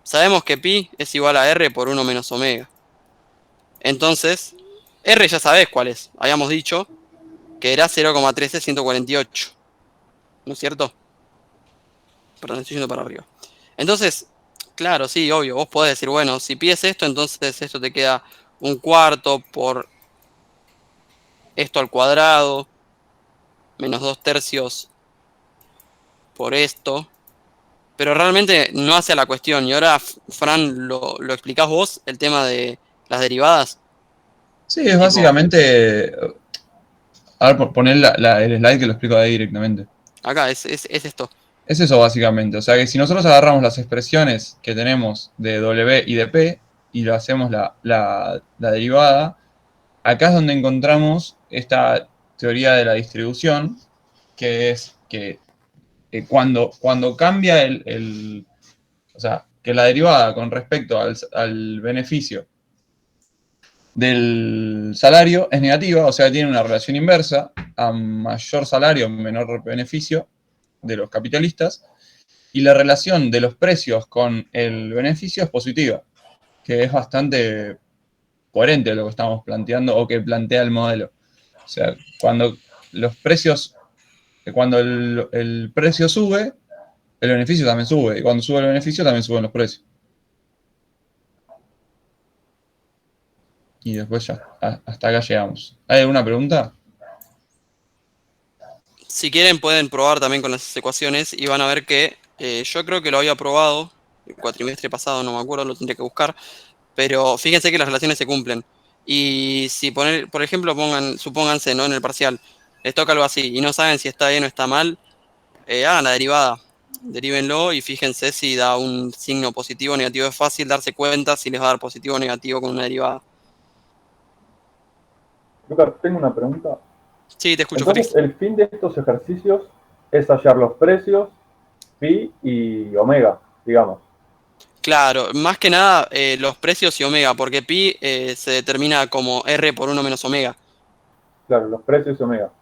S1: sabemos que pi es igual a R por 1 menos omega. Entonces, R ya sabés cuál es. Habíamos dicho que era 0,13148. ¿No es cierto? Perdón, estoy yendo para arriba. Entonces, claro, sí, obvio. Vos podés decir, bueno, si pi es esto, entonces esto te queda 1/4 por esto al cuadrado, menos 2/3 por esto. Pero realmente no hace a la cuestión. Y ahora, Fran, lo explicás vos, el tema de las derivadas.
S2: Sí, es
S1: Tipo,
S2: básicamente. A ver, poner el slide que lo explico ahí directamente.
S1: acá es esto.
S2: Es eso básicamente. O sea que si nosotros agarramos las expresiones que tenemos de W y de P y lo hacemos la derivada, acá es donde encontramos esta teoría de la distribución, que es que cuando cambia o sea, que la derivada con respecto al beneficio del salario es negativa, o sea, tiene una relación inversa, a mayor salario, menor beneficio de los capitalistas, y la relación de los precios con el beneficio es positiva, que es bastante coherente a lo que estamos planteando o que plantea el modelo. O sea, cuando el precio sube, el beneficio también sube, y cuando sube el beneficio también suben los precios. Y después ya, hasta acá llegamos. ¿Hay alguna pregunta?
S1: Si quieren pueden probar también con las ecuaciones y van a ver que yo creo que lo había probado el cuatrimestre pasado, no me acuerdo, lo tendría que buscar, pero fíjense que las relaciones se cumplen. Y si por ejemplo supónganse, ¿no? En el parcial, les toca algo así y no saben si está bien o está mal, hagan la derivada, derívenlo y fíjense si da un signo positivo o negativo. Es fácil darse cuenta si les va a dar positivo o negativo con una derivada.
S9: Lucas, tengo una pregunta.
S1: Sí, te escucho,
S9: Entonces,
S1: Félix.
S9: el fin de estos ejercicios es hallar los precios, pi y omega, digamos.
S1: Claro, más que nada los precios y omega, porque pi se determina como R por 1 menos omega.
S9: Claro, los precios y omega.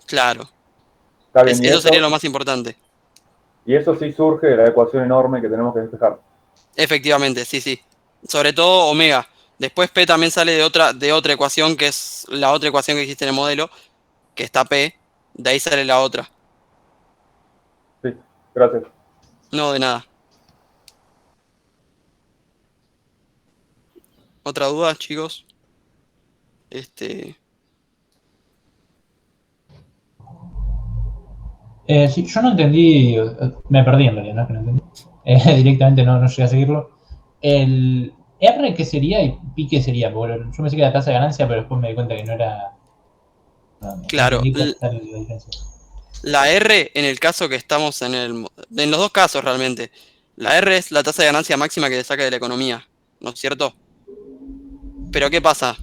S1: Claro,
S9: Está bien,
S1: eso sería lo más importante.
S9: y eso sí surge de la ecuación enorme que tenemos que despejar.
S1: Efectivamente, sí, sí. Sobre todo omega. Después P también sale de otra ecuación, que es la otra ecuación que existe en el modelo, que está P, de ahí sale la otra.
S9: Sí, gracias.
S1: No, de nada. ¿Otra duda, chicos?
S6: Sí, yo no entendí, me perdí en realidad, no es que no entendí. Directamente no llegué a seguirlo. ¿El R qué sería y pi qué sería? Porque yo pensé que era tasa de ganancia, pero después me di cuenta que no era. No
S1: Claro,
S6: entendí cuál era la diferencia.
S1: la R en el caso que estamos en los dos casos realmente. La R es la tasa de ganancia máxima que te saca de la economía, ¿no es cierto? Pero ¿qué pasa?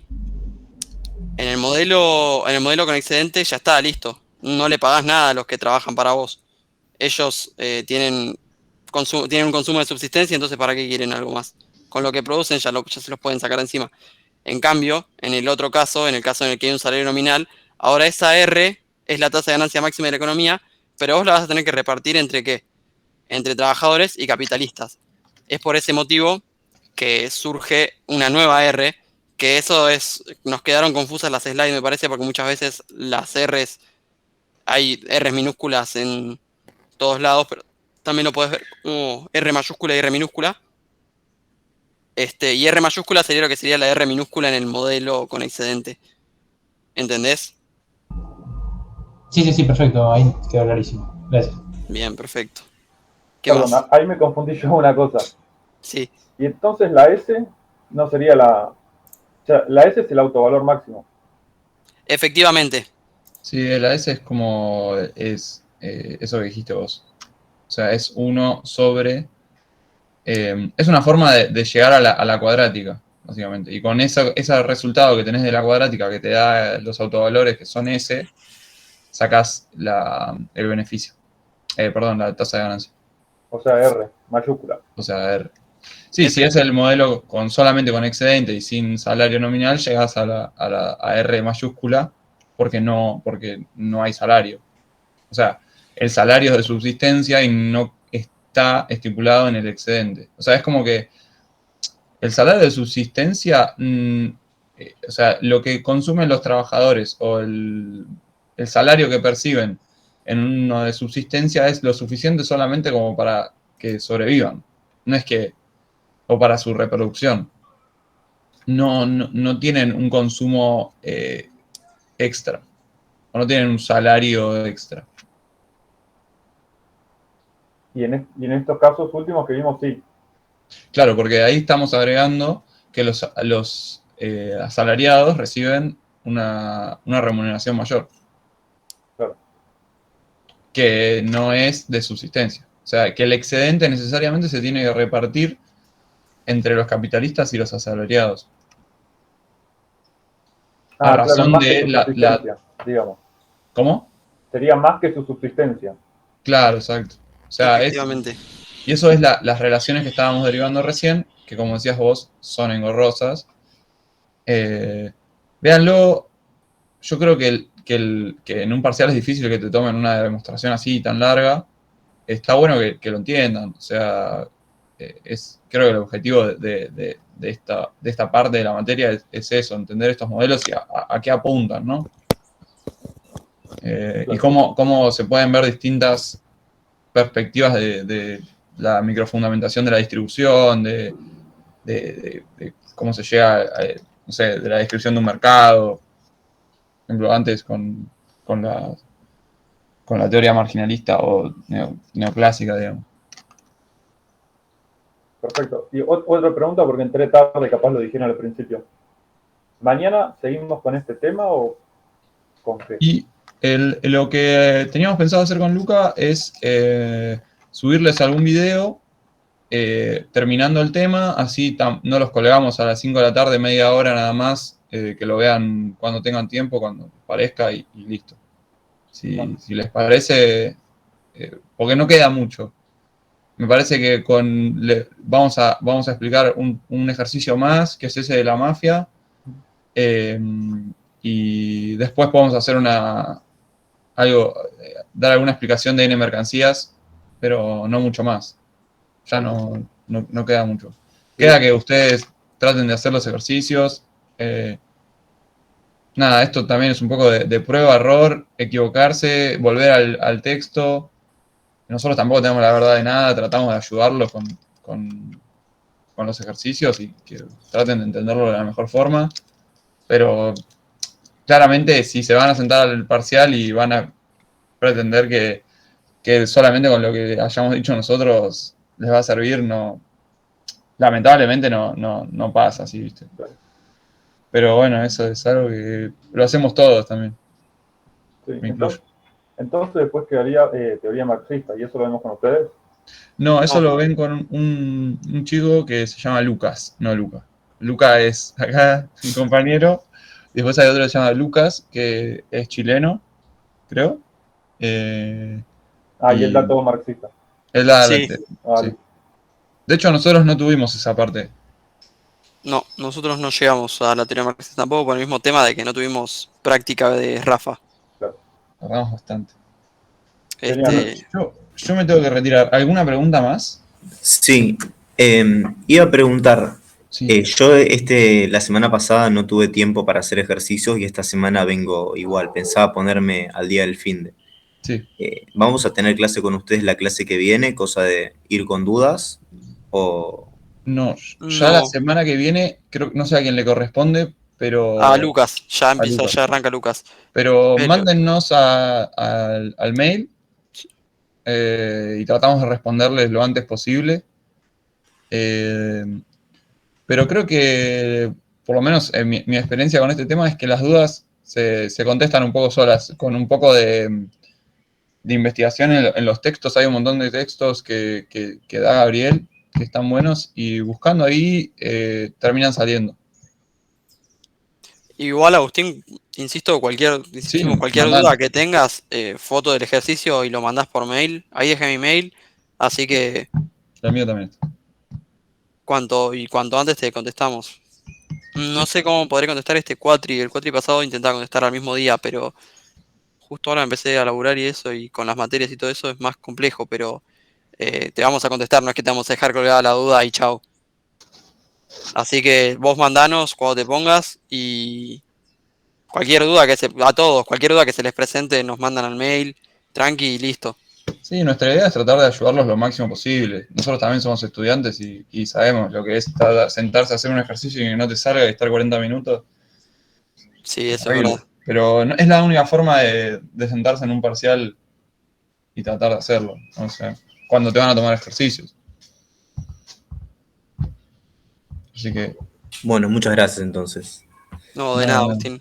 S1: En el modelo con excedente ya está, listo. No le pagás nada a los que trabajan para vos. Ellos tienen un consumo de subsistencia, entonces ¿para qué quieren algo más? Con lo que producen ya se los pueden sacar encima. En cambio, en el otro caso, en el caso en el que hay un salario nominal, ahora esa R es la tasa de ganancia máxima de la economía, pero vos la vas a tener que repartir ¿entre qué? Entre trabajadores y capitalistas. Es por ese motivo que surge una nueva R, que nos quedaron confusas las slides, me parece, porque muchas veces las R's, hay R's minúsculas en todos lados, pero también lo puedes ver como R mayúscula y R minúscula. Y R mayúscula sería lo que sería la R minúscula en el modelo con excedente. ¿Entendés?
S6: Sí, perfecto. Ahí quedó clarísimo. Gracias.
S1: Bien, perfecto. ¿Qué
S9: Perdón,
S1: más?
S9: ahí me confundí yo una cosa.
S1: Sí,
S9: Y entonces la S no sería la... O sea, la S es el autovalor máximo.
S1: efectivamente.
S2: Sí, la S es como eso que dijiste vos. O sea, es 1 sobre... es una forma de llegar a la cuadrática, básicamente. Y con ese resultado que tenés de la cuadrática que te da los autovalores que son S, sacás el beneficio. Perdón, la tasa de ganancia.
S9: O sea, R, mayúscula.
S2: O sea, R. Sí, si es el modelo solamente con excedente y sin salario nominal, llegás a R mayúscula porque no hay salario. O sea, el salario es de subsistencia y no está estipulado en el excedente. O sea, es como que el salario de subsistencia, o sea, lo que consumen los trabajadores o el salario que perciben en uno de subsistencia es lo suficiente solamente como para que sobrevivan. No es que, o para su reproducción. No tienen un consumo extra. O no tienen un salario extra.
S9: Y en estos casos últimos que vimos, sí.
S2: Claro, porque ahí estamos agregando que los asalariados reciben una remuneración mayor.
S9: Claro.
S2: Que no es de subsistencia. O sea, que el excedente necesariamente se tiene que repartir entre los capitalistas y los asalariados. A
S9: Claro,
S2: razón
S9: más que
S2: de
S9: su subsistencia, digamos.
S2: ¿Cómo?
S9: Sería más que su subsistencia.
S2: Claro, exacto. O sea,
S1: Efectivamente.
S2: y eso es las relaciones que estábamos derivando recién, que como decías vos, son engorrosas. Véanlo, yo creo que en un parcial es difícil que te tomen una demostración así tan larga. Está bueno que lo entiendan. O sea, creo que el objetivo de esta parte de la materia es eso, entender estos modelos y a qué apuntan, ¿no? Y cómo se pueden ver distintas perspectivas de la microfundamentación de la distribución, de cómo se llega, no sé, de la descripción de un mercado. Por ejemplo, antes con la teoría marginalista o neoclásica, digamos.
S9: Perfecto. Y otra pregunta, porque entré tarde, capaz lo dijeron al principio. ¿Mañana seguimos con este tema o con qué?
S2: Y lo que teníamos pensado hacer con Luca es subirles algún video terminando el tema, así no los colgamos a las 5 de la tarde, media hora nada más, que lo vean cuando tengan tiempo, cuando les parezca y listo. Si les parece, porque no queda mucho. Me parece que vamos a explicar un ejercicio más, que es ese de la mafia, y después podemos hacer dar alguna explicación de N mercancías, pero no mucho más. Ya no queda mucho. Queda que ustedes traten de hacer los ejercicios. Nada, esto también es un poco de prueba, error, equivocarse, volver al texto. Nosotros tampoco tenemos la verdad de nada, tratamos de ayudarlos con los ejercicios y que traten de entenderlo de la mejor forma. Pero claramente si se van a sentar al parcial y van a pretender que solamente con lo que hayamos dicho nosotros les va a servir, lamentablemente no pasa así, ¿viste? Pero bueno, eso es algo que lo hacemos todos también.
S9: Sí,
S2: Me incluyo.
S9: entonces después quedaría teoría marxista, ¿y eso lo vemos con ustedes?
S2: No, eso lo ven con un chico que se llama Lucas, no Luca. Luca es acá mi compañero. Después hay otro que se llama Lucas, que es chileno, creo.
S9: Y él da todo marxista.
S1: Sí.
S2: Sí. De hecho, nosotros no tuvimos esa parte.
S1: No, nosotros no llegamos a la teoría marxista tampoco por el mismo tema de que no tuvimos práctica de Rafa.
S2: Tardamos bastante.
S9: Genial.
S2: Yo me tengo que retirar. ¿Alguna pregunta más?
S10: Sí, iba a preguntar.
S2: Sí.
S10: Yo la semana pasada no tuve tiempo para hacer ejercicios y esta semana vengo igual. Pensaba ponerme al día del finde.
S2: Sí.
S10: ¿Vamos a tener clase con ustedes la clase que viene, cosa de ir con dudas? ¿O
S2: No, ya la
S1: No.
S2: semana que viene, creo, no sé a quién le corresponde, pero...
S1: A Lucas, ya
S2: a
S1: empieza,
S2: Lucas.
S1: ya arranca Lucas.
S2: Pero
S1: Pero,
S2: mándennos al mail y tratamos de responderles lo antes posible. Eh, pero creo que, por lo menos en mi experiencia con este tema, es que las dudas se contestan un poco solas, con un poco de investigación en los textos. Hay un montón de textos que da Gabriel que están buenos y buscando ahí terminan saliendo.
S1: igual, Agustín, insisto,
S2: Sí,
S1: insistimos, cualquier
S2: mandalo.
S1: duda que tengas, foto del ejercicio y lo mandás por mail. Ahí dejé mi mail, así que
S2: El mío también.
S1: cuanto antes te contestamos. No sé cómo podré contestar este cuatri. El cuatri pasado intentaba contestar al mismo día, pero justo ahora empecé a laburar y eso, y con las materias y todo eso es más complejo, pero te vamos a contestar, no es que te vamos a dejar colgada la duda y chao. Así que vos mandanos cuando te pongas y cualquier duda a todos, cualquier duda que se les presente nos mandan al mail, tranqui y listo.
S2: Sí, nuestra idea es tratar de ayudarlos lo máximo posible. Nosotros también somos estudiantes y sabemos lo que es sentarse a hacer un ejercicio y que no te salga y estar 40 minutos.
S1: Sí,
S2: Es
S1: eso es
S2: horrible.
S1: verdad.
S2: Pero no, es la única forma de sentarse en un parcial y tratar de hacerlo. O sea, cuando te van a tomar ejercicios. Así que,
S10: Bueno, muchas gracias entonces.
S1: No, de nada,
S2: nada,
S1: Agustín.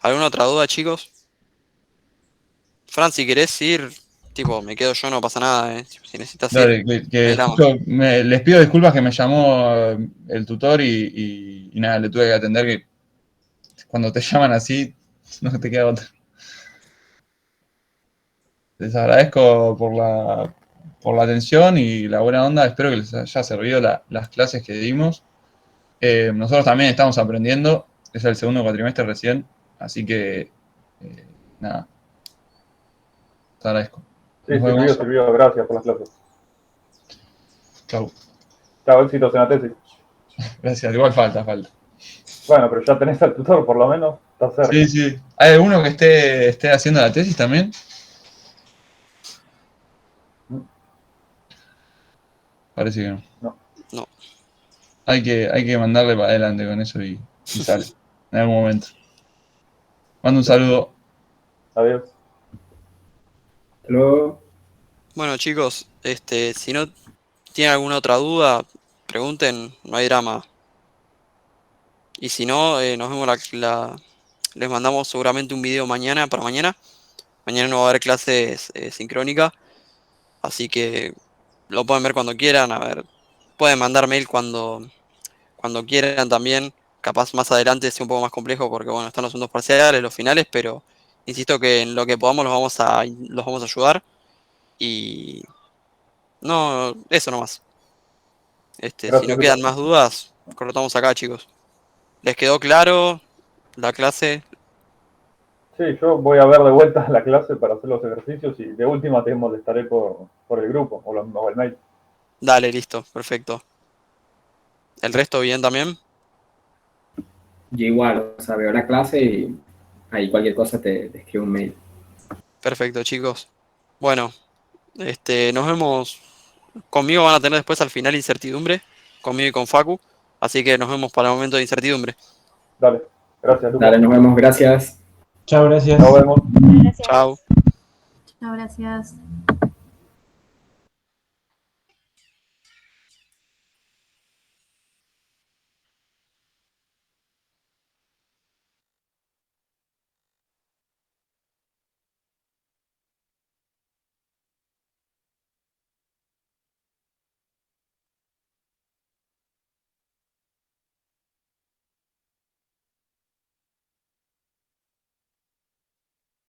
S1: ¿Alguna otra duda, chicos? Fran, si querés ir, tipo, me quedo yo, no pasa nada, si necesitas ir,
S2: dale,
S1: no hay
S2: que
S1: drama.
S2: justo les pido disculpas que me llamó el tutor y nada, le tuve que atender que cuando te llaman así, no te queda otra. Les agradezco por la atención y la buena onda. Espero que les haya servido las clases que dimos. Nosotros también estamos aprendiendo. Es el segundo cuatrimestre recién. Así que, nada. Te agradezco.
S9: Sí,
S2: Nos vemos.
S9: sirvió. Gracias por las clases.
S2: Chau.
S9: Chao, éxitos en la tesis.
S2: Gracias. Igual falta.
S9: Bueno, pero ya tenés al tutor, por lo menos. Está cerca.
S2: Sí, sí. ¿Hay alguno que esté haciendo la tesis también? Parece que no.
S1: No.
S2: Hay que mandarle para adelante con eso y sale. En algún momento. Mando un saludo.
S9: Adiós.
S7: Hasta luego.
S1: Bueno, chicos, si no tienen alguna otra duda, pregunten, no hay drama. Y si no, nos vemos les mandamos seguramente un video mañana para mañana. Mañana no va a haber clases sincrónica, así que lo pueden ver cuando quieran. A ver, pueden mandar mail cuando quieran también. Capaz más adelante sea un poco más complejo porque bueno, están los segundos parciales, los finales, pero insisto que en lo que podamos los vamos a ayudar. Y no, eso nomás. Si
S9: Gracias,
S1: no
S9: Lucas.
S1: quedan más dudas, cortamos acá, chicos. ¿Les quedó claro la clase?
S9: Sí, yo voy a ver de vuelta la clase para hacer los ejercicios y de última te molestaré por el grupo o el mail.
S1: Dale, listo, perfecto. ¿El resto bien también?
S11: Yo igual, o sea, veo la clase y ahí cualquier cosa te escribo un mail.
S1: Perfecto, chicos. Bueno, nos vemos. Conmigo van a tener después al final incertidumbre, conmigo y con Facu. Así que nos vemos para el momento de incertidumbre.
S9: Dale, gracias, Lucas.
S11: Dale, nos vemos, gracias.
S6: Chao, gracias.
S9: Nos vemos.
S1: Chao.
S12: No, gracias.